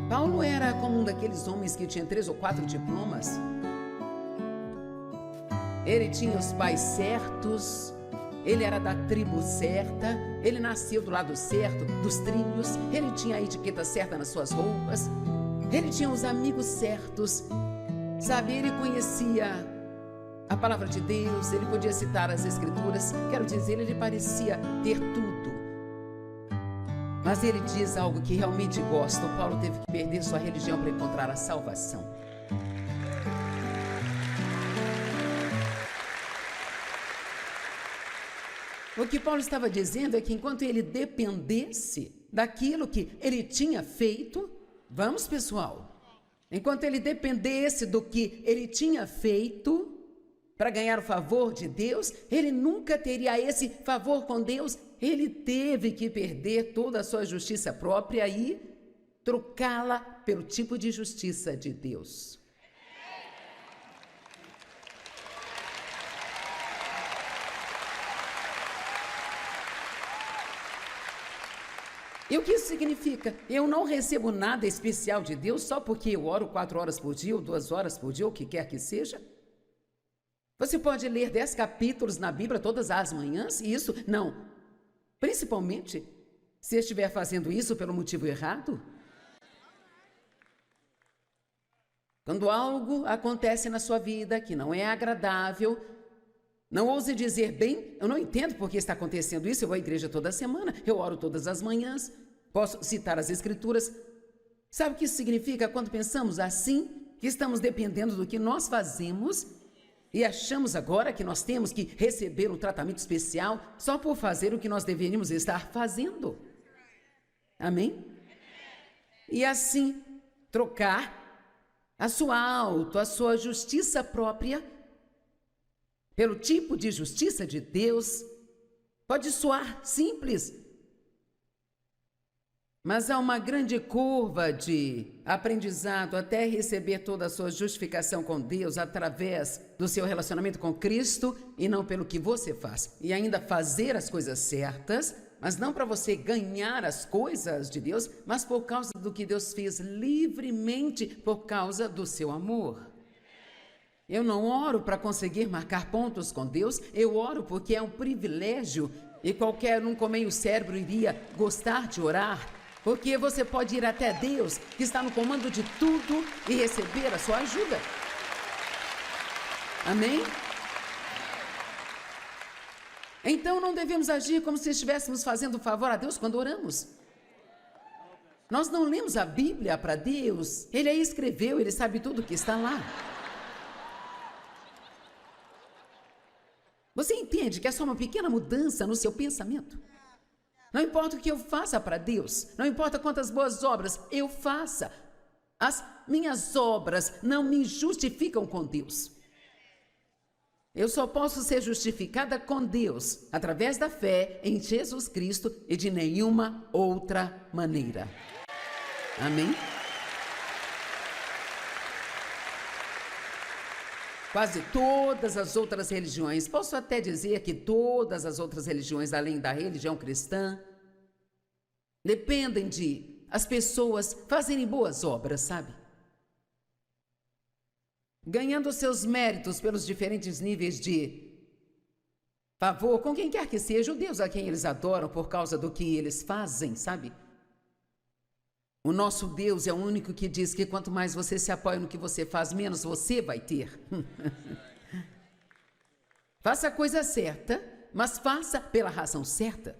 Paulo era como um daqueles homens que tinha 3 ou 4 diplomas. Ele tinha os pais certos, ele era da tribo certa, ele nasceu do lado certo, dos trilhos, ele tinha a etiqueta certa nas suas roupas, ele tinha os amigos certos, sabe, ele conhecia a palavra de Deus, ele podia citar as escrituras, quero dizer, ele parecia ter tudo. Mas ele diz algo que realmente gosta. O Paulo teve que perder sua religião para encontrar a salvação. O que Paulo estava dizendo é que enquanto ele dependesse daquilo que ele tinha feito, vamos pessoal, enquanto ele dependesse do que ele tinha feito para ganhar o favor de Deus, ele nunca teria esse favor com Deus. Ele teve que perder toda a sua justiça própria e trocá-la pelo tipo de justiça de Deus. E o que isso significa? Eu não recebo nada especial de Deus só porque eu oro 4 horas por dia ou 2 horas por dia, ou o que quer que seja. Você pode ler 10 capítulos na Bíblia todas as manhãs e isso não. Principalmente se estiver fazendo isso pelo motivo errado. Quando algo acontece na sua vida que não é agradável, não ouse dizer, bem, eu não entendo por que está acontecendo isso, eu vou à igreja toda semana, eu oro todas as manhãs, posso citar as escrituras. Sabe o que isso significa quando pensamos assim? Que estamos dependendo do que nós fazemos e achamos agora que nós temos que receber um tratamento especial só por fazer o que nós deveríamos estar fazendo. Amém? E assim, trocar a sua justiça própria pelo tipo de justiça de Deus pode soar simples, mas há uma grande curva de aprendizado até receber toda a sua justificação com Deus através do seu relacionamento com Cristo e não pelo que você faz. E ainda fazer as coisas certas, mas não para você ganhar as coisas de Deus, mas por causa do que Deus fez livremente, por causa do seu amor. Eu não oro para conseguir marcar pontos com Deus, eu oro porque é um privilégio e qualquer um com meio cérebro iria gostar de orar. Porque você pode ir até Deus, que está no comando de tudo, e receber a sua ajuda. Amém? Então não devemos agir como se estivéssemos fazendo favor a Deus quando oramos. Nós não lemos a Bíblia para Deus. Ele aí escreveu, ele sabe tudo que está lá. Você entende que é só uma pequena mudança no seu pensamento? Não importa o que eu faça para Deus, não importa quantas boas obras eu faça, as minhas obras não me justificam com Deus. Eu só posso ser justificada com Deus através da fé em Jesus Cristo e de nenhuma outra maneira. Amém? Quase todas as outras religiões, posso até dizer que todas as outras religiões, além da religião cristã, dependem de as pessoas fazerem boas obras, sabe? Ganhando seus méritos pelos diferentes níveis de favor com quem quer que seja, o Deus a quem eles adoram por causa do que eles fazem, sabe? O nosso Deus é o único que diz que quanto mais você se apoia no que você faz, menos você vai ter. Faça a coisa certa, mas faça pela razão certa.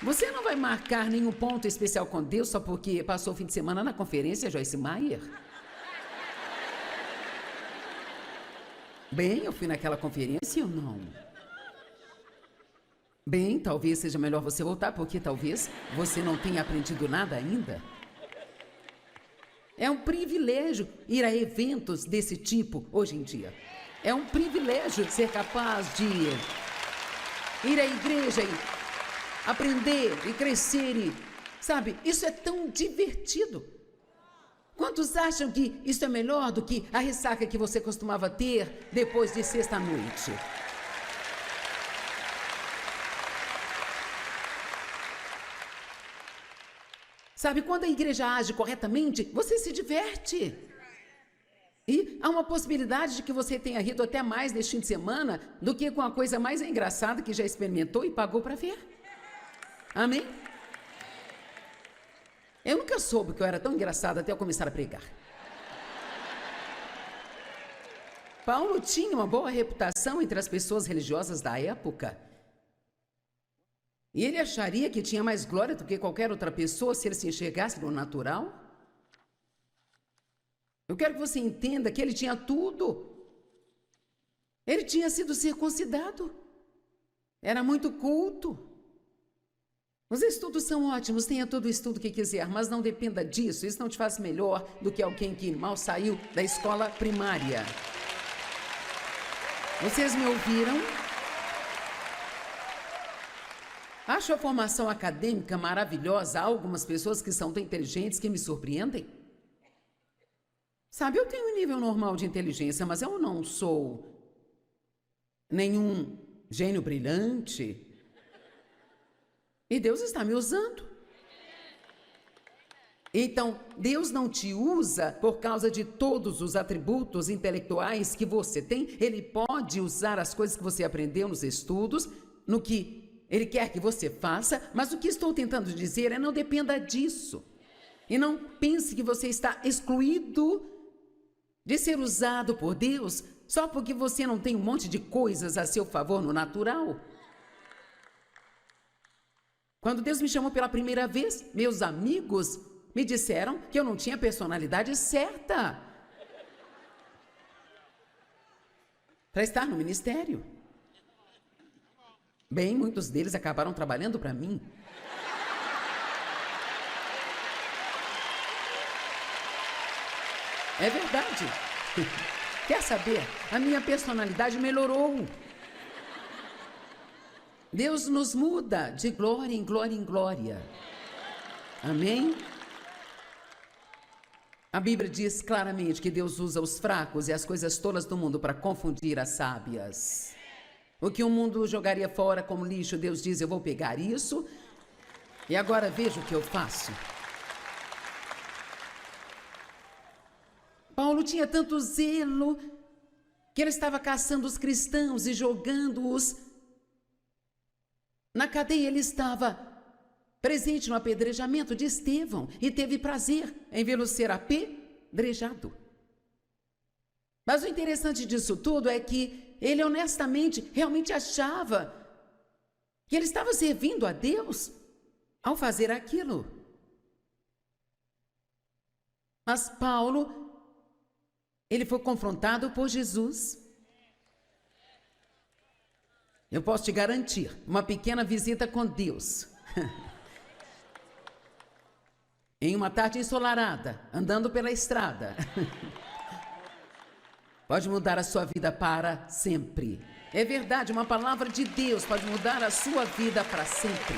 Você não vai marcar nenhum ponto especial com Deus só porque passou o fim de semana na conferência Joyce Meyer. Bem, eu fui naquela conferência ou não? Bem, talvez seja melhor você voltar, porque talvez você não tenha aprendido nada ainda. É um privilégio ir a eventos desse tipo hoje em dia. É um privilégio ser capaz de ir à igreja e aprender e crescer e, sabe, isso é tão divertido. Quantos acham que isso é melhor do que a ressaca que você costumava ter depois de sexta-noite? Sabe, quando a igreja age corretamente, você se diverte. E há uma possibilidade de que você tenha rido até mais neste fim de semana do que com a coisa mais engraçada que já experimentou e pagou para ver. Amém? Eu nunca soube que eu era tão engraçada até eu começar a pregar. Paulo tinha uma boa reputação entre as pessoas religiosas da época. E ele acharia que tinha mais glória do que qualquer outra pessoa se ele se enxergasse no natural. Eu quero que você entenda que ele tinha tudo. Ele tinha sido circuncidado. Era muito culto. Os estudos são ótimos, tenha todo o estudo que quiser, mas não dependa disso. Isso não te faz melhor do que alguém que mal saiu da escola primária. Vocês me ouviram? Acho a formação acadêmica maravilhosa. Há algumas pessoas que são tão inteligentes que me surpreendem. Sabe, eu tenho um nível normal de inteligência, mas eu não sou nenhum gênio brilhante. E Deus está me usando. Então, Deus não te usa por causa de todos os atributos intelectuais que você tem. Ele pode usar as coisas que você aprendeu nos estudos, no que Ele quer que você faça, mas o que estou tentando dizer é não dependa disso. E não pense que você está excluído de ser usado por Deus só porque você não tem um monte de coisas a seu favor no natural. Quando Deus me chamou pela primeira vez, meus amigos me disseram que eu não tinha a personalidade certa para estar no ministério. Bem, muitos deles acabaram trabalhando para mim. É verdade. Quer saber? A minha personalidade melhorou. Deus nos muda de glória em glória em glória. Amém? A Bíblia diz claramente que Deus usa os fracos e as coisas tolas do mundo para confundir as sábias. O que o mundo jogaria fora como lixo, Deus diz, eu vou pegar isso e agora veja o que eu faço. Paulo tinha tanto zelo que ele estava caçando os cristãos e jogando-os na cadeia. Ele estava presente no apedrejamento de Estevão e teve prazer em vê-lo ser apedrejado. Mas o interessante disso tudo é que ele honestamente realmente achava que ele estava servindo a Deus ao fazer aquilo. Mas Paulo, ele foi confrontado por Jesus. Eu posso te garantir, uma pequena visita com Deus. Em uma tarde ensolarada, andando pela estrada, pode mudar a sua vida para sempre. É verdade, uma palavra de Deus pode mudar a sua vida para sempre.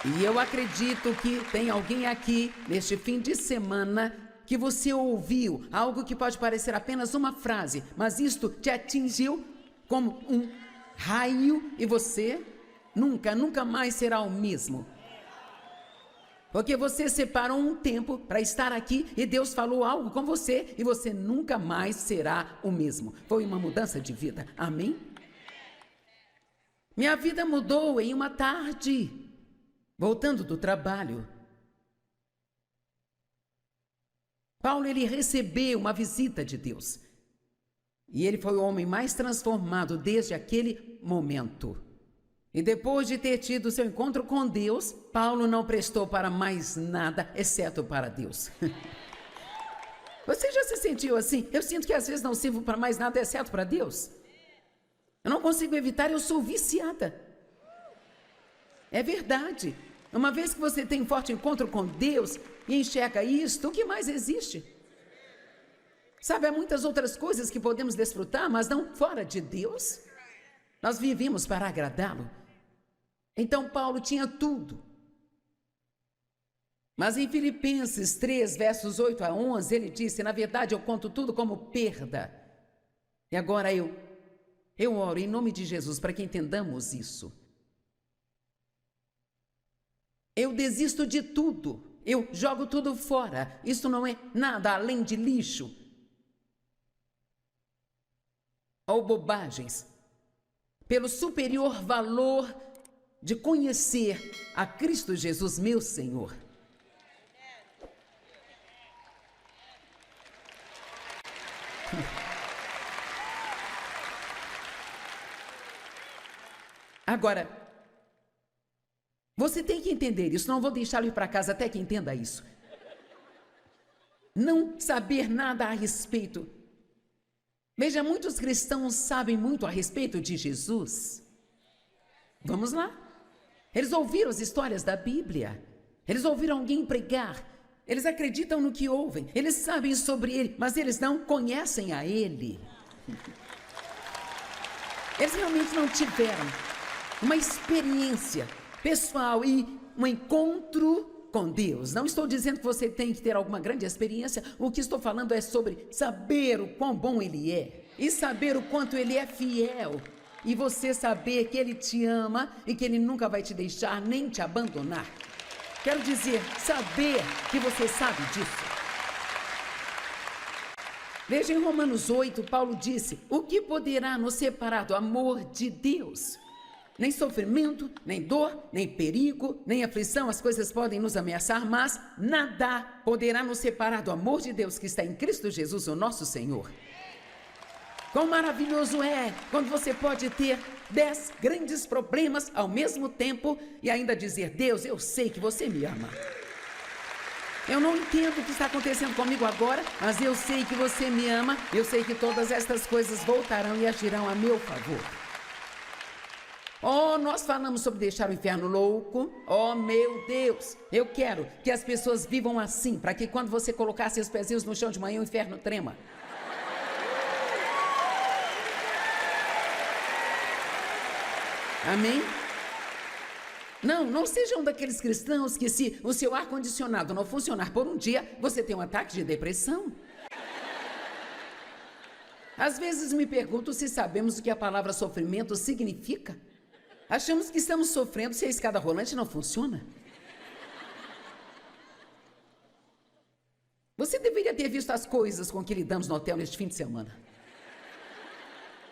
E eu acredito que tem alguém aqui, neste fim de semana, que você ouviu algo que pode parecer apenas uma frase, mas isto te atingiu como um raio e você nunca mais será o mesmo. Porque você separou um tempo para estar aqui e Deus falou algo com você e você nunca mais será o mesmo. Foi uma mudança de vida. Amém? Minha vida mudou em uma tarde, voltando do trabalho. Paulo, ele recebeu uma visita de Deus. E ele foi o homem mais transformado desde aquele momento. E depois de ter tido seu encontro com Deus, Paulo não prestou para mais nada, exceto para Deus. Você já se sentiu assim? Eu sinto que às vezes não sirvo para mais nada, exceto para Deus. Eu não consigo evitar, eu sou viciada. É verdade. Uma vez que você tem um forte encontro com Deus e enxerga isto, o que mais existe? Sabe, há muitas outras coisas que podemos desfrutar, mas não fora de Deus. Nós vivemos para agradá-lo. Então Paulo tinha tudo. Mas em Filipenses 3, versos 8 a 11, ele disse, na verdade eu conto tudo como perda. E agora eu oro em nome de Jesus para que entendamos isso. Eu desisto de tudo. Eu jogo tudo fora. Isso não é nada além de lixo ou bobagens, pelo superior valor de conhecer a Cristo Jesus, meu Senhor. Agora, você tem que entender isso, não vou deixá-lo ir para casa até que entenda isso. Não saber nada a respeito. Veja, muitos cristãos sabem muito a respeito de Jesus. Vamos lá. Eles ouviram as histórias da Bíblia. Eles ouviram alguém pregar. Eles acreditam no que ouvem. Eles sabem sobre ele, mas eles não conhecem a ele. Eles realmente não tiveram uma experiência pessoal e um encontro com Deus. Não estou dizendo que você tem que ter alguma grande experiência. O que estou falando é sobre saber o quão bom Ele é e saber o quanto Ele é fiel. E você saber que Ele te ama e que Ele nunca vai te deixar nem te abandonar. Quero dizer, saber que você sabe disso. Veja em Romanos 8, Paulo disse: o que poderá nos separar do amor de Deus? Nem sofrimento, nem dor, nem perigo, nem aflição, as coisas podem nos ameaçar, mas nada poderá nos separar do amor de Deus que está em Cristo Jesus, o nosso Senhor. Quão maravilhoso é quando você pode ter 10 grandes problemas ao mesmo tempo e ainda dizer: Deus, eu sei que você me ama. Eu não entendo o que está acontecendo comigo agora, mas eu sei que você me ama, eu sei que todas estas coisas voltarão e agirão a meu favor. Oh, nós falamos sobre deixar o inferno louco. Oh, meu Deus, eu quero que as pessoas vivam assim, para que quando você colocar seus pezinhos no chão de manhã, o inferno trema. Amém? Não sejam daqueles cristãos que, se o seu ar-condicionado não funcionar por um dia, você tem um ataque de depressão. Às vezes me pergunto se sabemos o que a palavra sofrimento significa. Achamos que estamos sofrendo se a escada rolante não funciona. Você deveria ter visto as coisas com que lidamos no hotel neste fim de semana.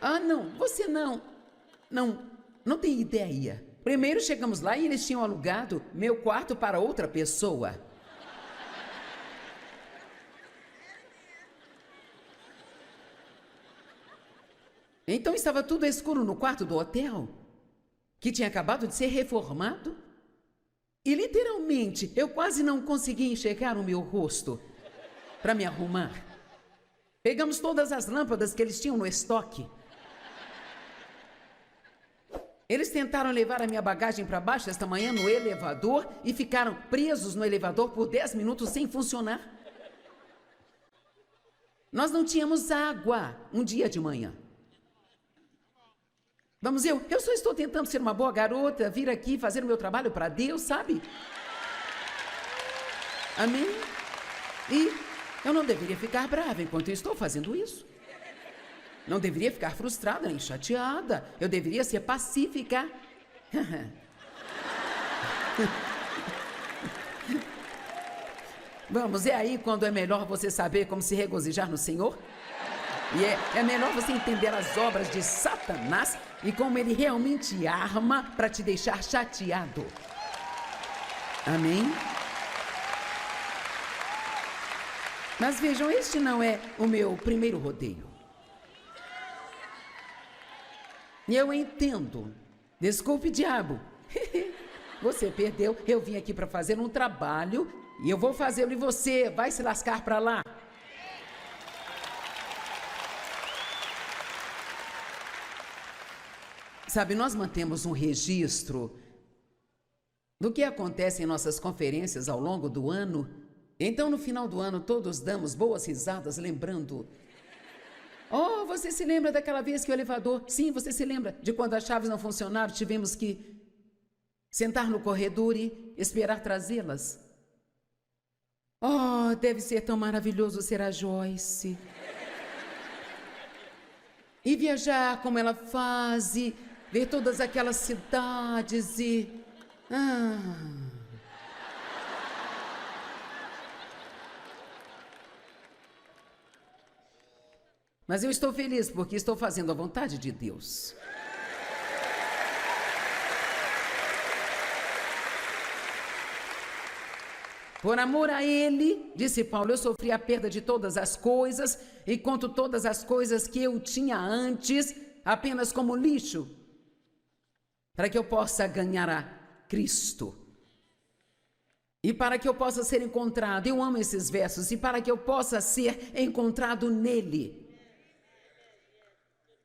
Ah, não, você não tem ideia. Primeiro chegamos lá e eles tinham alugado meu quarto para outra pessoa. Então estava tudo escuro no quarto do hotel, que tinha acabado de ser reformado. E literalmente eu quase não conseguia enxergar o meu rosto para me arrumar. Pegamos todas as lâmpadas que eles tinham no estoque. Eles tentaram levar a minha bagagem para baixo esta manhã no elevador e ficaram presos no elevador por 10 minutos sem funcionar. Nós não tínhamos água um dia de manhã. Vamos, eu só estou tentando ser uma boa garota, vir aqui fazer o meu trabalho para Deus, sabe? Amém? E eu não deveria ficar brava enquanto eu estou fazendo isso. Não deveria ficar frustrada nem chateada. Eu deveria ser pacífica. Vamos, é aí quando é melhor você saber como se regozijar no Senhor? E é melhor você entender as obras de Satanás e como ele realmente arma para te deixar chateado. Amém? Mas vejam, este não é o meu primeiro rodeio. E eu entendo. Desculpe, diabo. Você perdeu. Eu vim aqui para fazer um trabalho e eu vou fazê-lo e você vai se lascar para lá. Sabe, nós mantemos um registro do que acontece em nossas conferências ao longo do ano. Então, no final do ano, todos damos boas risadas, lembrando... Oh, você se lembra daquela vez que o elevador... Sim, você se lembra de quando as chaves não funcionaram, tivemos que sentar no corredor e esperar trazê-las. Oh, deve ser tão maravilhoso ser a Joyce. E viajar como ela faz, e ver todas aquelas cidades e... Mas eu estou feliz porque estou fazendo a vontade de Deus. Por amor a Ele, disse Paulo, eu sofri a perda de todas as coisas e conto todas as coisas que eu tinha antes apenas como lixo, para que eu possa ganhar a Cristo. E para que eu possa ser encontrado, eu amo esses versos, e para que eu possa ser encontrado nele.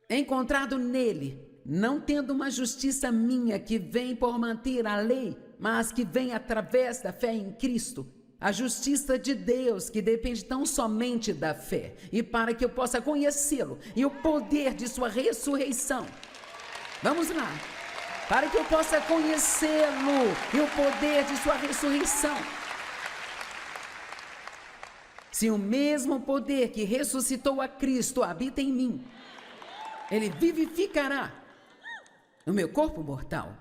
Encontrado nele, não tendo uma justiça minha que vem por manter a lei, mas que vem através da fé em Cristo, a justiça de Deus que depende tão somente da fé, e para que eu possa conhecê-lo e o poder de sua ressurreição. Vamos lá. Para que eu possa conhecê-lo e o poder de sua ressurreição. Se o mesmo poder que ressuscitou a Cristo habita em mim, ele vivificará no meu corpo mortal.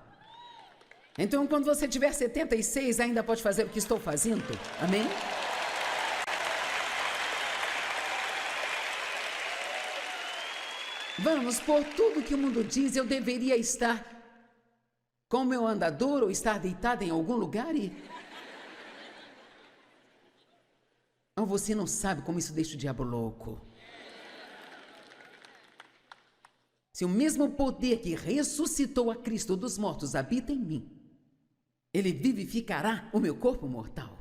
Então, quando você tiver 76, ainda pode fazer o que estou fazendo. Amém? Vamos, por tudo que o mundo diz, eu deveria estar com o meu andador ou estar deitado em algum lugar e... Oh, você não sabe como isso deixa o diabo louco. Se o mesmo poder que ressuscitou a Cristo dos mortos habita em mim, ele vivificará o meu corpo mortal.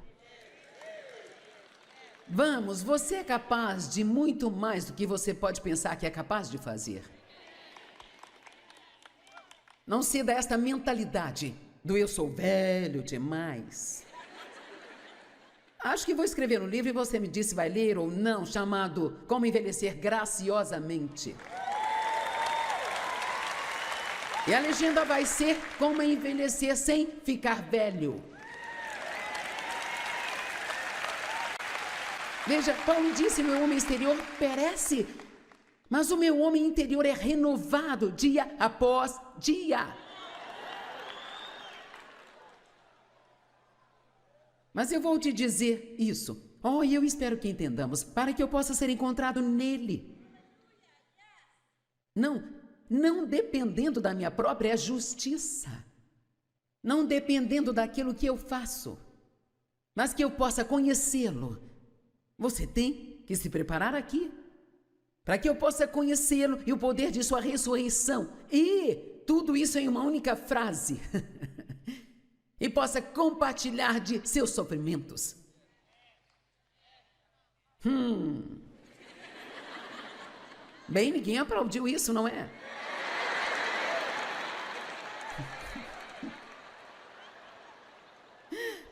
Vamos, você é capaz de muito mais do que você pode pensar que é capaz de fazer. Não ceda a esta mentalidade do eu sou velho demais. Acho que vou escrever um livro e você me diz se vai ler ou não, chamado Como Envelhecer Graciosamente. E a legenda vai ser Como Envelhecer Sem Ficar Velho. Veja, Paulo disse, meu homem exterior perece, mas o meu homem interior é renovado dia após dia. Mas eu vou te dizer isso. Oh, e eu espero que entendamos, para que eu possa ser encontrado nele. Não dependendo da minha própria justiça. Não dependendo daquilo que eu faço, mas que eu possa conhecê-lo. Você tem que se preparar aqui, para que eu possa conhecê-lo e o poder de sua ressurreição. E tudo isso em uma única frase. E possa compartilhar de seus sofrimentos. Bem, ninguém aplaudiu isso, não é?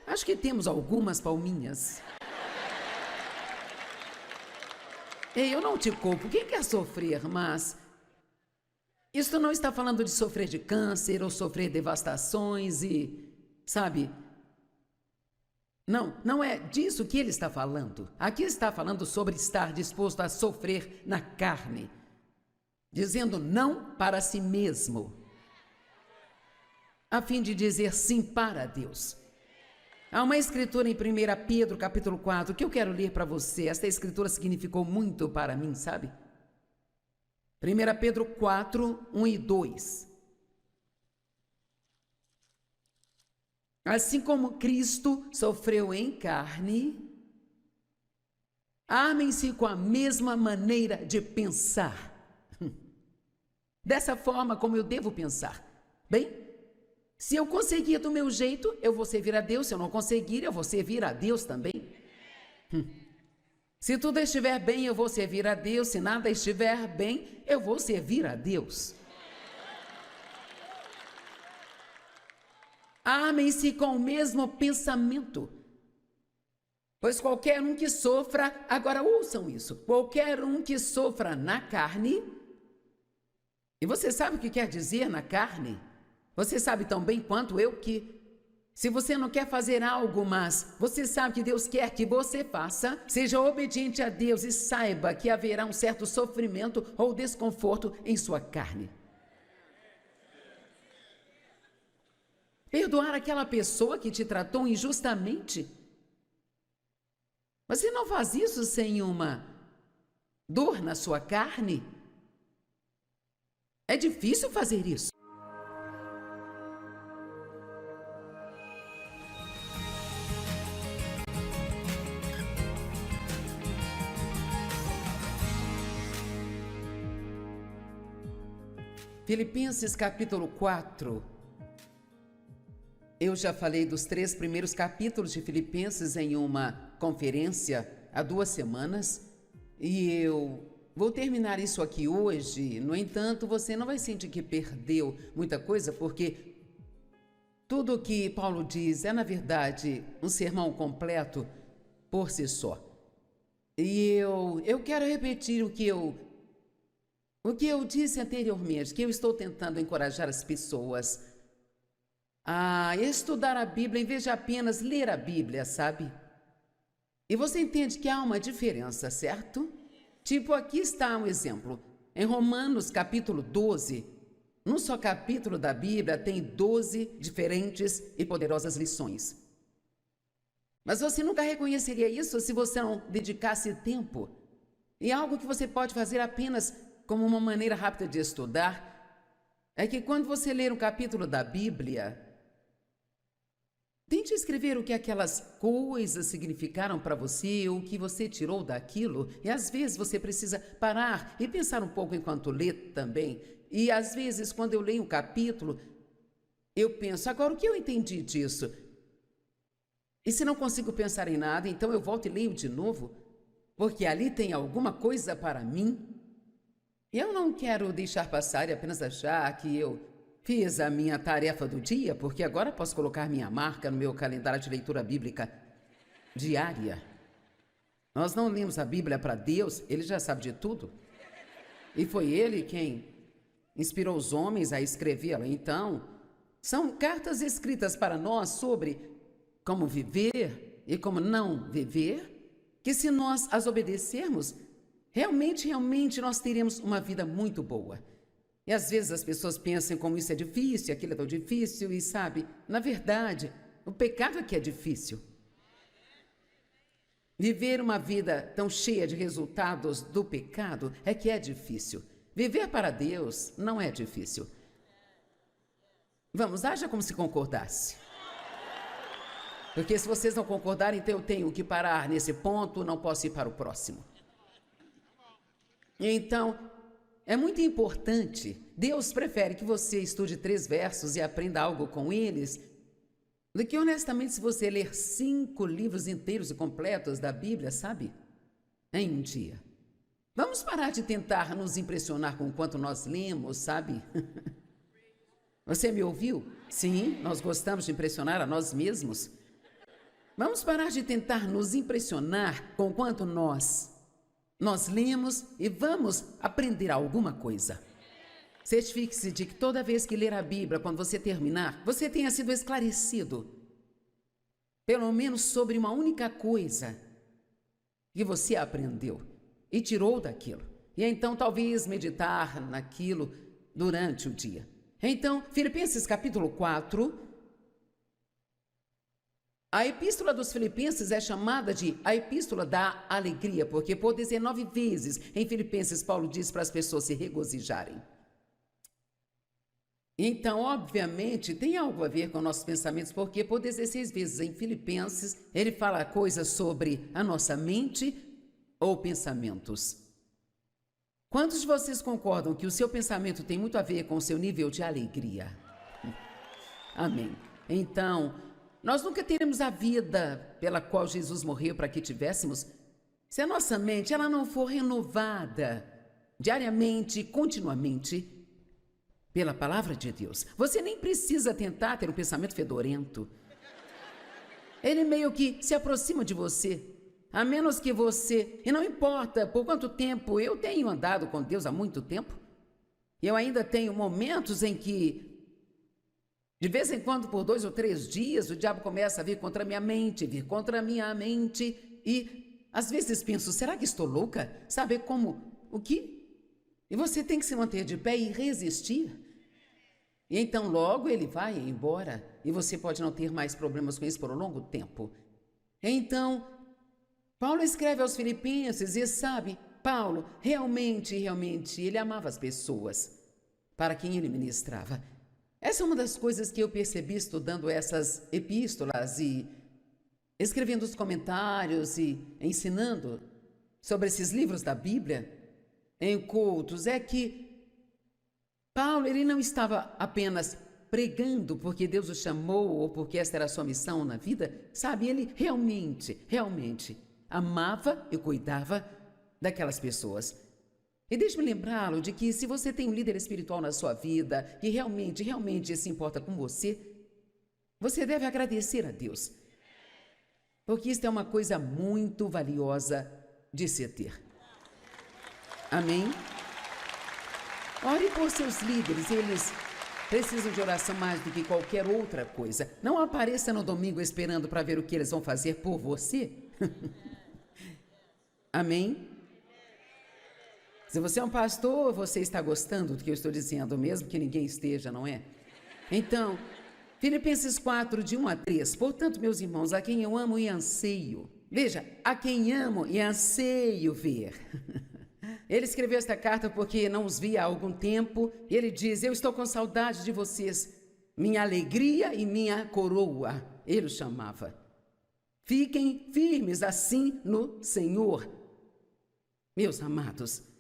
Acho que temos algumas palminhas. Ei, eu não te culpo, quem quer sofrer, mas... Isso não está falando de sofrer de câncer ou sofrer devastações e... Sabe? Não é disso que ele está falando. Aqui está falando sobre estar disposto a sofrer na carne. Dizendo não para si mesmo. A fim de dizer sim para Deus. Há uma escritura em 1 Pedro, capítulo 4, que eu quero ler para você. Esta escritura significou muito para mim, sabe? 1 Pedro 4, 1 e 2. Assim como Cristo sofreu em carne, amem-se com a mesma maneira de pensar. Dessa forma como eu devo pensar. Bem, se eu conseguir do meu jeito, eu vou servir a Deus. Se eu não conseguir, eu vou servir a Deus também. Se tudo estiver bem, eu vou servir a Deus. Se nada estiver bem, eu vou servir a Deus. Amem-se com o mesmo pensamento. Pois qualquer um que sofra, agora ouçam isso, qualquer um que sofra na carne, e você sabe o que quer dizer na carne? Você sabe tão bem quanto eu que, se você não quer fazer algo, mas você sabe que Deus quer que você faça, seja obediente a Deus e saiba que haverá um certo sofrimento ou desconforto em sua carne. Perdoar aquela pessoa que te tratou injustamente. Você não faz isso sem uma dor na sua carne? É difícil fazer isso. Filipenses capítulo 4. Eu já falei dos 3 primeiros capítulos de Filipenses em uma conferência há 2 semanas e eu vou terminar isso aqui hoje. No entanto, você não vai sentir que perdeu muita coisa, porque tudo o que Paulo diz é, na verdade, um sermão completo por si só. E eu quero repetir o que eu disse anteriormente, que eu estou tentando encorajar as pessoas a estudar a Bíblia em vez de apenas ler a Bíblia, sabe? E você entende que há uma diferença, certo? Tipo, aqui está um exemplo. Em Romanos capítulo 12, num só capítulo da Bíblia tem 12 diferentes e poderosas lições. Mas você nunca reconheceria isso se você não dedicasse tempo. E algo que você pode fazer apenas como uma maneira rápida de estudar é que quando você ler um capítulo da Bíblia, tente escrever o que aquelas coisas significaram para você, o que você tirou daquilo. E às vezes você precisa parar e pensar um pouco enquanto lê também. E às vezes, quando eu leio um capítulo, eu penso, agora o que eu entendi disso? E se não consigo pensar em nada, então eu volto e leio de novo, porque ali tem alguma coisa para mim. Eu não quero deixar passar e apenas achar que eu fiz a minha tarefa do dia, porque agora posso colocar minha marca no meu calendário de leitura bíblica diária. Nós não lemos a Bíblia para Deus, Ele já sabe de tudo. E foi Ele quem inspirou os homens a escrevê-la. Então, são cartas escritas para nós sobre como viver e como não viver, que se nós as obedecermos, realmente nós teremos uma vida muito boa. E às vezes as pessoas pensam como isso é difícil, aquilo é tão difícil, e sabe, na verdade, o pecado é que é difícil. Viver uma vida tão cheia de resultados do pecado é que é difícil. Viver para Deus não é difícil. Vamos, haja como se concordasse. Porque se vocês não concordarem, então eu tenho que parar nesse ponto, não posso ir para o próximo. Então, é muito importante. Deus prefere que você estude 3 versos e aprenda algo com eles, do que honestamente se você ler 5 livros inteiros e completos da Bíblia, sabe? Em um dia. Vamos parar de tentar nos impressionar com o quanto nós lemos, sabe? Você me ouviu? Sim, nós gostamos de impressionar a nós mesmos. Vamos parar de tentar nos impressionar com o quanto nós lemos e vamos aprender alguma coisa. Certifique-se de que toda vez que ler a Bíblia, quando você terminar, você tenha sido esclarecido, pelo menos sobre uma única coisa que você aprendeu e tirou daquilo. E então talvez meditar naquilo durante o dia. Então, Filipenses capítulo 4, a epístola dos Filipenses é chamada de a epístola da alegria, porque por 19 vezes em Filipenses Paulo diz para as pessoas se regozijarem. Então, obviamente, tem algo a ver com nossos pensamentos, porque por 16 vezes em Filipenses ele fala coisas sobre a nossa mente ou pensamentos. Quantos de vocês concordam que o seu pensamento tem muito a ver com o seu nível de alegria? Amém. Então, nós nunca teremos a vida pela qual Jesus morreu para que tivéssemos, se a nossa mente ela não for renovada diariamente, continuamente, pela palavra de Deus. Você nem precisa tentar ter um pensamento fedorento. Ele meio que se aproxima de você, a menos que você... E não importa por quanto tempo, eu tenho andado com Deus há muito tempo, eu ainda tenho momentos em que, de vez em quando, por 2 ou 3 dias, o diabo começa a vir contra a minha mente, e às vezes penso, será que estou louca? Sabe como? O quê? E você tem que se manter de pé e resistir. E então logo ele vai embora e você pode não ter mais problemas com isso por um longo tempo. Então, Paulo escreve aos Filipenses e sabe, Paulo realmente, ele amava as pessoas para quem ele ministrava. Essa é uma das coisas que eu percebi estudando essas epístolas e escrevendo os comentários e ensinando sobre esses livros da Bíblia em cultos, é que Paulo, ele não estava apenas pregando porque Deus o chamou ou porque esta era a sua missão na vida, sabe? Ele realmente amava e cuidava daquelas pessoas. E deixe-me lembrá-lo de que se você tem um líder espiritual na sua vida que realmente se importa com você, você deve agradecer a Deus. Porque isto é uma coisa muito valiosa de se ter. Amém? Ore por seus líderes, eles precisam de oração mais do que qualquer outra coisa. Não apareça no domingo esperando para ver o que eles vão fazer por você. Amém? Se você é um pastor, você está gostando do que eu estou dizendo, mesmo que ninguém esteja, não é? Então, Filipenses 4, de 1 a 3. Portanto, meus irmãos, a quem eu amo e anseio. Veja, a quem amo e anseio ver. Ele escreveu esta carta porque não os via há algum tempo. E ele diz, eu estou com saudade de vocês. Minha alegria e minha coroa. Ele o chamava. Fiquem firmes assim no Senhor. Meus amados,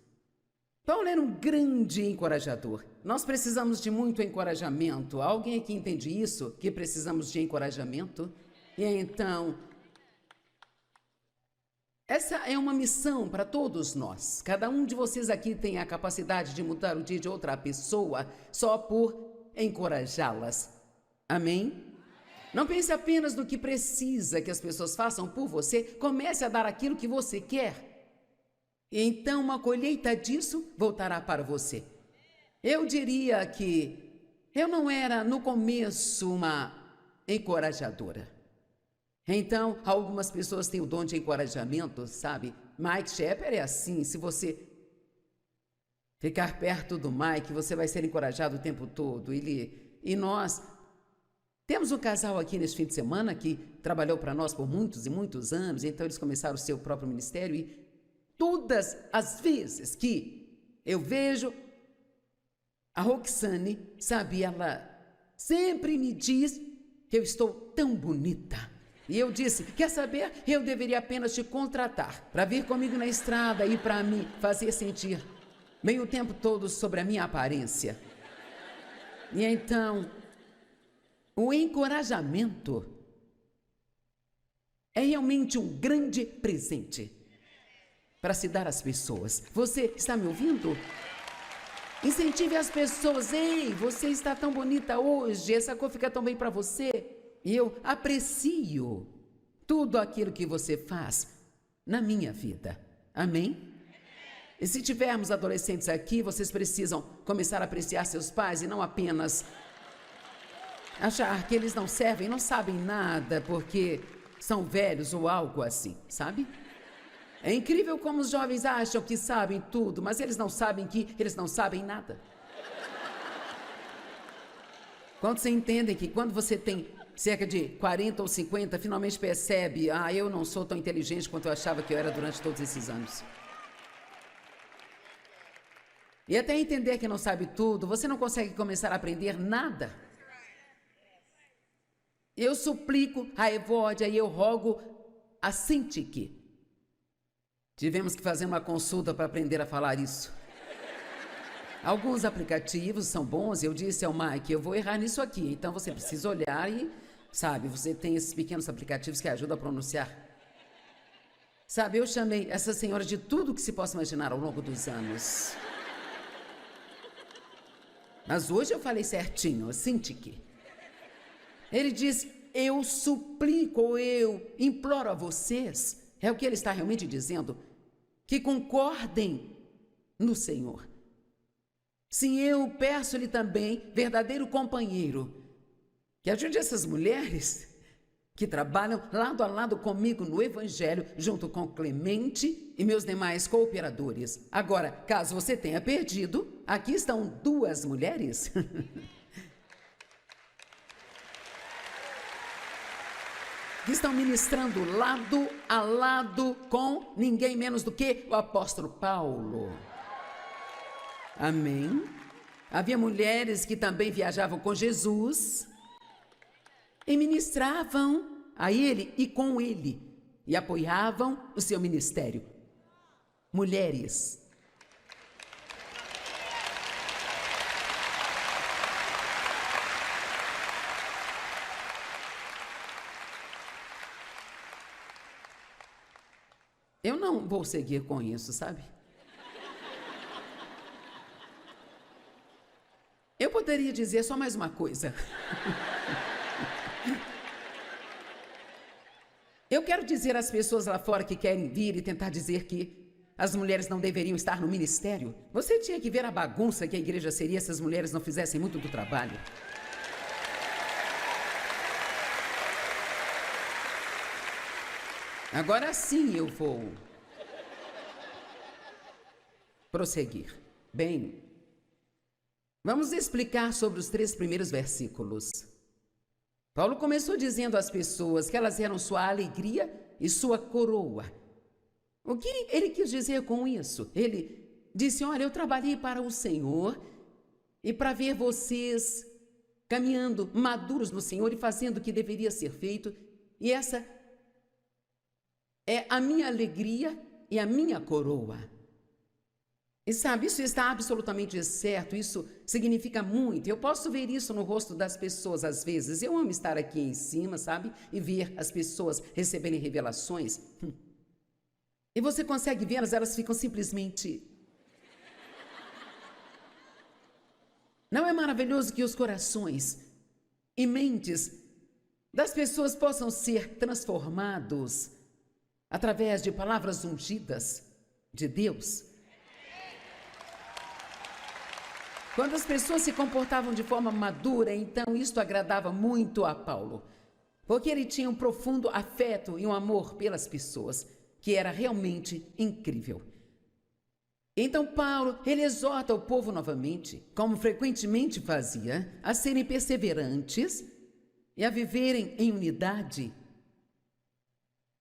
Paulo era um grande encorajador. Nós precisamos de muito encorajamento. Alguém aqui entende isso? Que precisamos de encorajamento? E então, essa é uma missão para todos nós. Cada um de vocês aqui tem a capacidade de mudar o dia de outra pessoa só por encorajá-las. Amém? Não pense apenas no que precisa que as pessoas façam por você. Comece a dar aquilo que você quer. E então uma colheita disso voltará para você. Eu diria que eu não era no começo uma encorajadora. Então, algumas pessoas têm o dom de encorajamento, sabe? Mike Shepard é assim, se você ficar perto do Mike, você vai ser encorajado o tempo todo. E nós temos um casal aqui neste fim de semana que trabalhou para nós por muitos e muitos anos, então eles começaram o seu próprio ministério e todas as vezes que eu vejo a Roxane, sabe, ela sempre me diz que eu estou tão bonita. E eu disse, quer saber, eu deveria apenas te contratar para vir comigo na estrada e para me fazer sentir bem o tempo todo sobre a minha aparência. E então, o encorajamento é realmente um grande presente para se dar às pessoas. Você está me ouvindo? Incentive as pessoas. Ei, você está tão bonita hoje, essa cor fica tão bem para você. E eu aprecio tudo aquilo que você faz na minha vida. Amém? E se tivermos adolescentes aqui, vocês precisam começar a apreciar seus pais e não apenas achar que eles não servem, não sabem nada porque são velhos ou algo assim, sabe? É incrível como os jovens acham que sabem tudo, mas eles não sabem que eles não sabem nada. Quantos entendem que quando você tem cerca de 40 ou 50, finalmente percebe, eu não sou tão inteligente quanto eu achava que eu era durante todos esses anos. E até entender que não sabe tudo, você não consegue começar a aprender nada. Eu suplico a Evódia e eu rogo a Cintiq. Tivemos que fazer uma consulta para aprender a falar isso. Alguns aplicativos são bons, eu disse ao Mike, eu vou errar nisso aqui, então você precisa olhar e, sabe, você tem esses pequenos aplicativos que ajudam a pronunciar. Sabe, eu chamei essa senhora de tudo que se possa imaginar ao longo dos anos. Mas hoje eu falei certinho, Cintiq. Ele diz, eu suplico, ou eu imploro a vocês, é o que ele está realmente dizendo, que concordem no Senhor. Sim, eu peço-lhe também, verdadeiro companheiro, que ajude essas mulheres que trabalham lado a lado comigo no Evangelho, junto com Clemente e meus demais cooperadores. Agora, caso você tenha perdido, aqui estão duas mulheres que estão ministrando lado a lado com ninguém menos do que o apóstolo Paulo. Amém? Havia mulheres que também viajavam com Jesus e ministravam a ele e com ele e apoiavam o seu ministério. Mulheres. Eu não vou seguir com isso, sabe? Eu poderia dizer só mais uma coisa. Eu quero dizer às pessoas lá fora que querem vir e tentar dizer que as mulheres não deveriam estar no ministério. Você tinha que ver a bagunça que a igreja seria se as mulheres não fizessem muito do trabalho. Agora sim eu vou prosseguir. Bem, vamos explicar sobre os 3 primeiros versículos. Paulo começou dizendo às pessoas que elas eram sua alegria e sua coroa. O que ele quis dizer com isso? Ele disse: olha, eu trabalhei para o Senhor e para ver vocês caminhando maduros no Senhor e fazendo o que deveria ser feito. E essa é a minha alegria e a minha coroa. E sabe, isso está absolutamente certo, isso significa muito. Eu posso ver isso no rosto das pessoas às vezes. Eu amo estar aqui em cima, sabe? E ver as pessoas receberem revelações. E você consegue vê-las, elas ficam simplesmente... Não é maravilhoso que os corações e mentes das pessoas possam ser transformados através de palavras ungidas de Deus? Quando as pessoas se comportavam de forma madura, então isto agradava muito a Paulo, porque ele tinha um profundo afeto e um amor pelas pessoas, que era realmente incrível. Então Paulo, ele exorta o povo novamente, como frequentemente fazia, a serem perseverantes e a viverem em unidade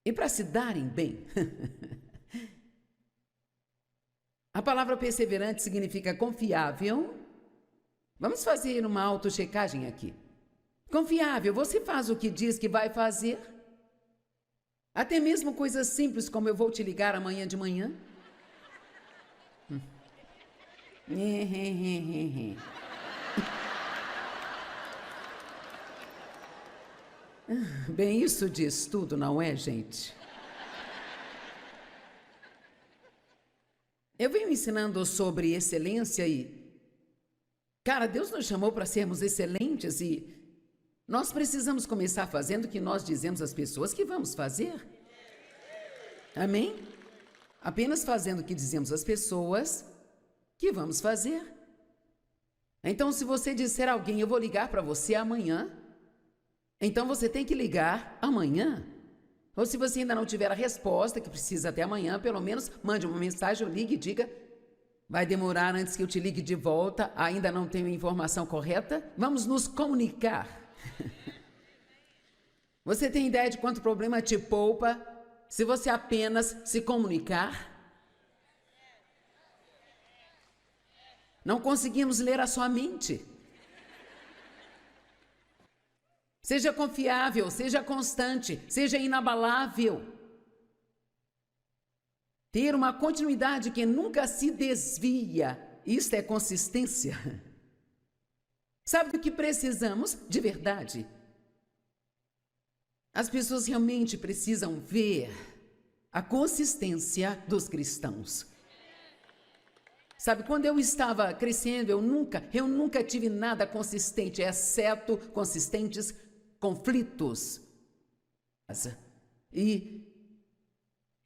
e para se darem bem. A palavra perseverante significa confiável. Vamos fazer uma autochecagem aqui. Confiável, você faz o que diz que vai fazer? Até mesmo coisas simples como eu vou te ligar amanhã de manhã? Bem, isso diz tudo, não é, gente? Eu venho ensinando sobre excelência e... Cara, Deus nos chamou para sermos excelentes e nós precisamos começar fazendo o que nós dizemos às pessoas que vamos fazer. Amém? Apenas fazendo o que dizemos às pessoas que vamos fazer. Então, se você disser a alguém, eu vou ligar para você amanhã, então você tem que ligar amanhã. Ou se você ainda não tiver a resposta, que precisa até amanhã, pelo menos mande uma mensagem, ou ligue e diga: vai demorar antes que eu te ligue de volta, ainda não tenho a informação correta, vamos nos comunicar. Você tem ideia de quanto problema te poupa se você apenas se comunicar? Não conseguimos ler a sua mente. Seja confiável, seja constante, seja inabalável. Ter uma continuidade que nunca se desvia. Isto é consistência. Sabe do que precisamos de verdade? As pessoas realmente precisam ver a consistência dos cristãos. Sabe, quando eu estava crescendo, eu nunca tive nada consistente, exceto consistentes conflitos. E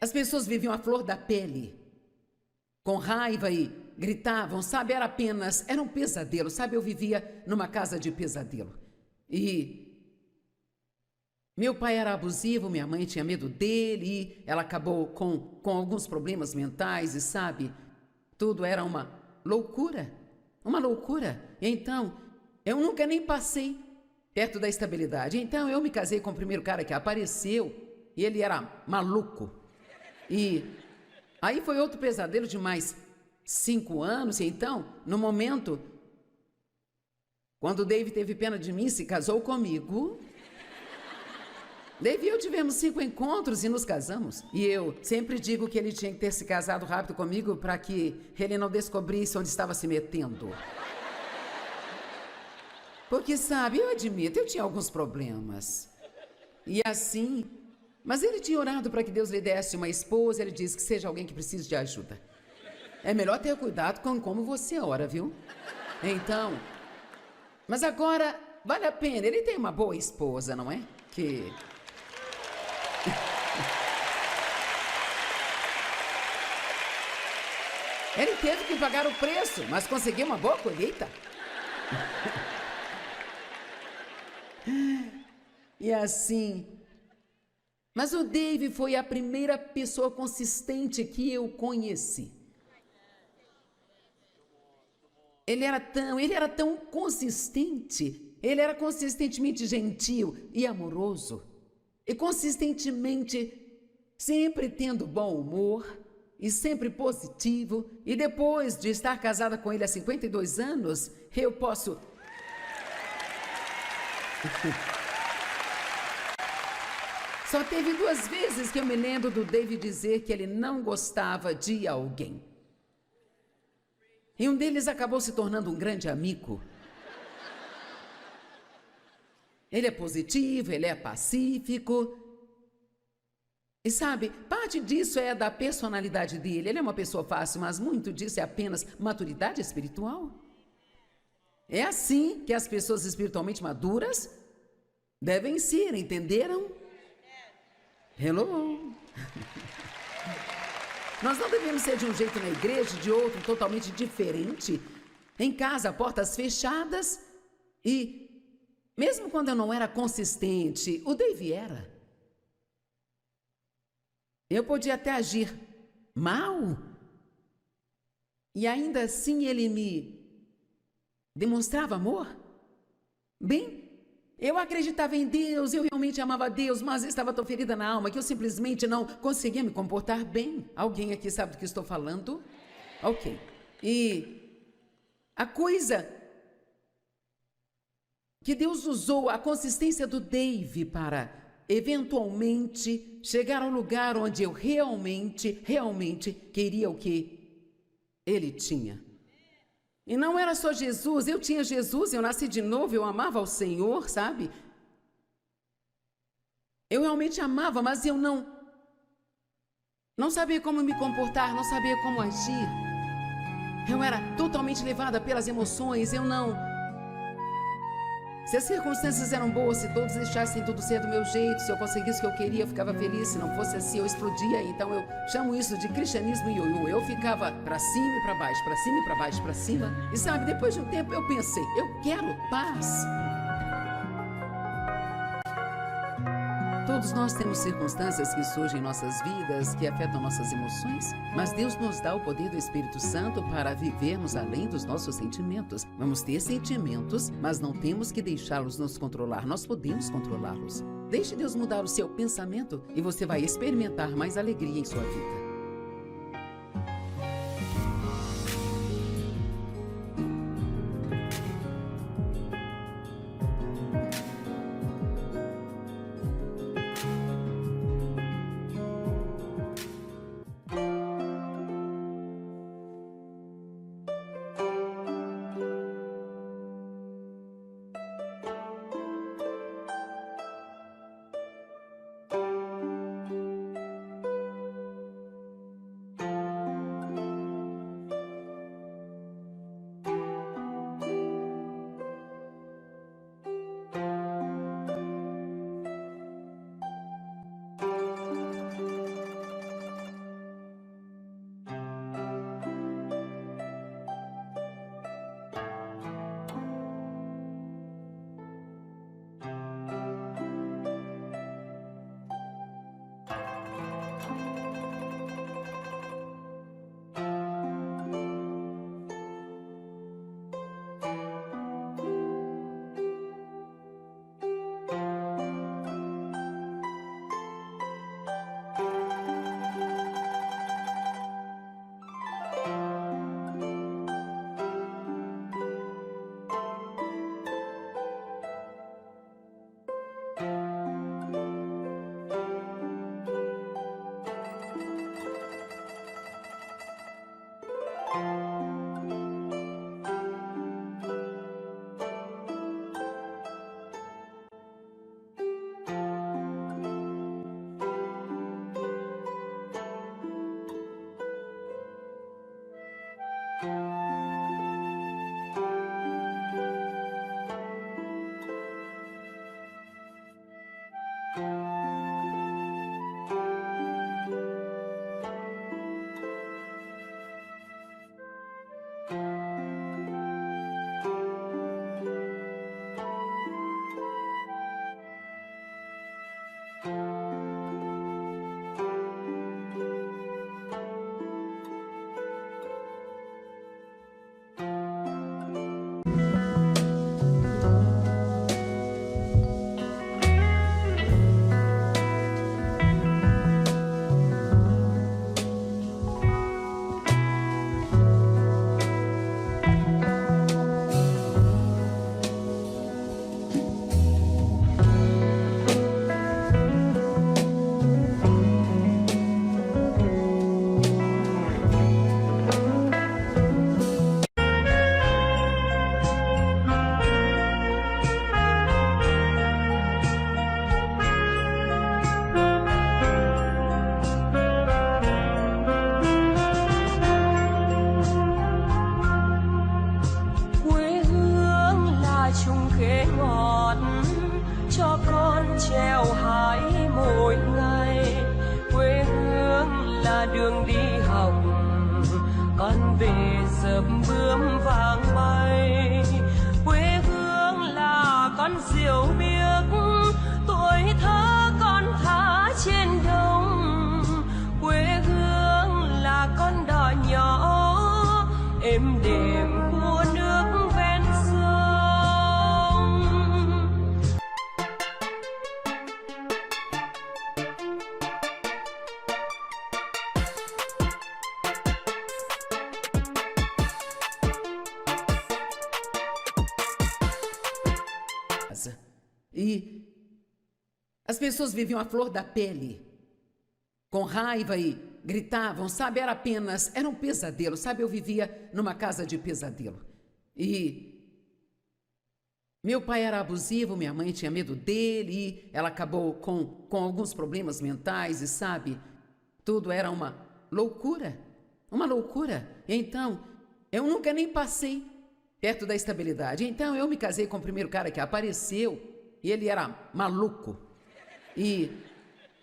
as pessoas viviam à flor da pele, com raiva e gritavam, sabe, era um pesadelo, sabe, eu vivia numa casa de pesadelo. E meu pai era abusivo, minha mãe tinha medo dele, e ela acabou com alguns problemas mentais, e sabe, tudo era uma loucura, uma loucura. Então, eu nunca nem passei perto da estabilidade. Então, eu me casei com o primeiro cara que apareceu, e ele era maluco. E aí foi outro pesadelo de mais 5 anos, e então, no momento, quando o Dave teve pena de mim, se casou comigo. Dave e eu tivemos 5 encontros e nos casamos. E eu sempre digo que ele tinha que ter se casado rápido comigo para que ele não descobrisse onde estava se metendo. Porque, sabe, eu admito, eu tinha alguns problemas. E assim... Mas ele tinha orado para que Deus lhe desse uma esposa, ele disse que seja alguém que precise de ajuda. É melhor ter cuidado com como você ora, viu? Então... Mas agora, vale a pena, ele tem uma boa esposa, não é? Que... Ele teve que pagar o preço, mas conseguiu uma boa colheita. E assim... Mas o Dave foi a primeira pessoa consistente que eu conheci. Ele era tão consistente, ele era consistentemente gentil e amoroso, e consistentemente sempre tendo bom humor e sempre positivo. E depois de estar casada com ele há 52 anos, eu posso... Só teve 2 vezes que eu me lembro do David dizer que ele não gostava de alguém. E um deles acabou se tornando um grande amigo. Ele é positivo, ele é pacífico. E sabe, parte disso é da personalidade dele. Ele é uma pessoa fácil, mas muito disso é apenas maturidade espiritual. É assim que as pessoas espiritualmente maduras devem ser, entenderam? Hello! Nós não devemos ser de um jeito na igreja, de outro totalmente diferente. Em casa, portas fechadas. E mesmo quando eu não era consistente, o Dave era. Eu podia até agir mal. E ainda assim ele me demonstrava amor. Bem, eu acreditava em Deus, eu realmente amava Deus, mas eu estava tão ferida na alma que eu simplesmente não conseguia me comportar bem. Alguém aqui sabe do que estou falando? Ok. E a coisa que Deus usou, a consistência do Dave para eventualmente chegar ao lugar onde eu realmente queria o que ele tinha. E não era só Jesus, eu tinha Jesus, eu nasci de novo, eu amava ao Senhor, sabe? Eu realmente amava, mas eu não sabia como me comportar, não sabia como agir. Eu era totalmente levada pelas emoções, Se as circunstâncias eram boas, se todos deixassem tudo ser do meu jeito, se eu conseguisse o que eu queria, eu ficava feliz. Se não fosse assim, eu explodia. Então eu chamo isso de cristianismo ioiô. Eu ficava pra cima e pra baixo, pra cima e pra baixo, pra cima. E sabe, depois de um tempo eu pensei, eu quero paz. Todos nós temos circunstâncias que surgem em nossas vidas, que afetam nossas emoções, mas Deus nos dá o poder do Espírito Santo para vivermos além dos nossos sentimentos. Vamos ter sentimentos, mas não temos que deixá-los nos controlar, nós podemos controlá-los. Deixe Deus mudar o seu pensamento e você vai experimentar mais alegria em sua vida. êm đềm của nước ven sông. E as pessoas viviam à flor da pele, com raiva e gritavam, sabe? Era um pesadelo, sabe? Eu vivia numa casa de pesadelo. E meu pai era abusivo, minha mãe tinha medo dele, e ela acabou com alguns problemas mentais, e sabe? Tudo era uma loucura, uma loucura. Então, eu nunca nem passei perto da estabilidade. Então, eu me casei com o primeiro cara que apareceu, e ele era maluco. E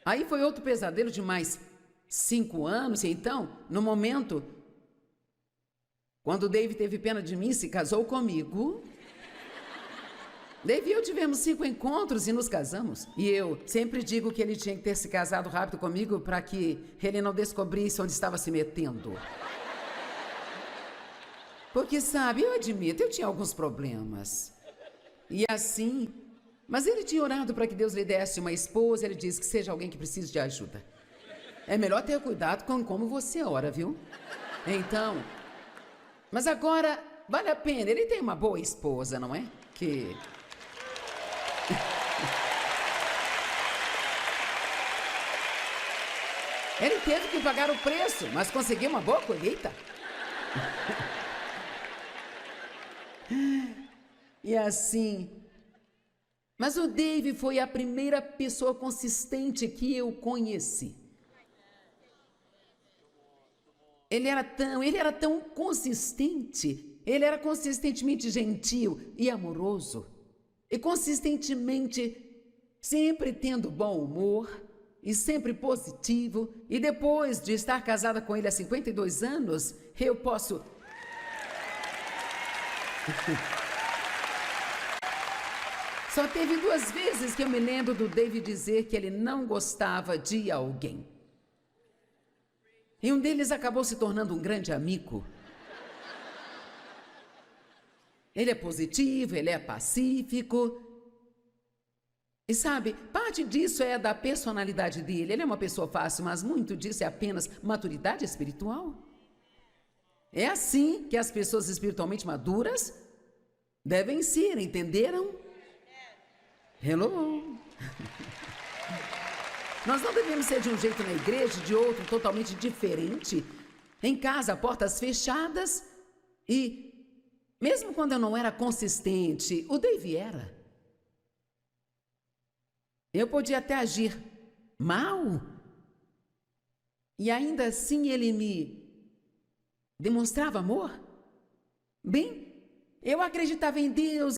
aí foi outro pesadelo de mais 5 anos. E então, no momento, quando o Dave teve pena de mim, se casou comigo. Dave e eu tivemos 5 encontros e nos casamos. E eu sempre digo que ele tinha que ter se casado rápido comigo para que ele não descobrisse onde estava se metendo. Porque, sabe, eu admito, eu tinha alguns problemas. E assim... Mas ele tinha orado para que Deus lhe desse uma esposa. Ele disse que seja alguém que precise de ajuda. É melhor ter cuidado com como você ora, viu? Então... Mas agora, vale a pena. Ele tem uma boa esposa, não é? Que... Ele teve que pagar o preço, mas conseguiu uma boa colheita. E assim... Mas o Dave foi a primeira pessoa consistente que eu conheci. Ele era tão consistente, ele era consistentemente gentil e amoroso, e consistentemente sempre tendo bom humor e sempre positivo. E depois de estar casada com ele há 52 anos, eu posso... Só teve 2 vezes que eu me lembro do Dave dizer que ele não gostava de alguém. E um deles acabou se tornando um grande amigo. Ele é positivo, ele é pacífico. E sabe, parte disso é da personalidade dele. Ele é uma pessoa fácil, mas muito disso é apenas maturidade espiritual. É assim que as pessoas espiritualmente maduras devem ser, entenderam? Hello! Nós não devemos ser de um jeito na igreja, de outro totalmente diferente. Em casa, portas fechadas. E mesmo quando eu não era consistente, o Dave era. Eu podia até agir mal. E ainda assim ele me demonstrava amor. Bem, eu acreditava em Deus.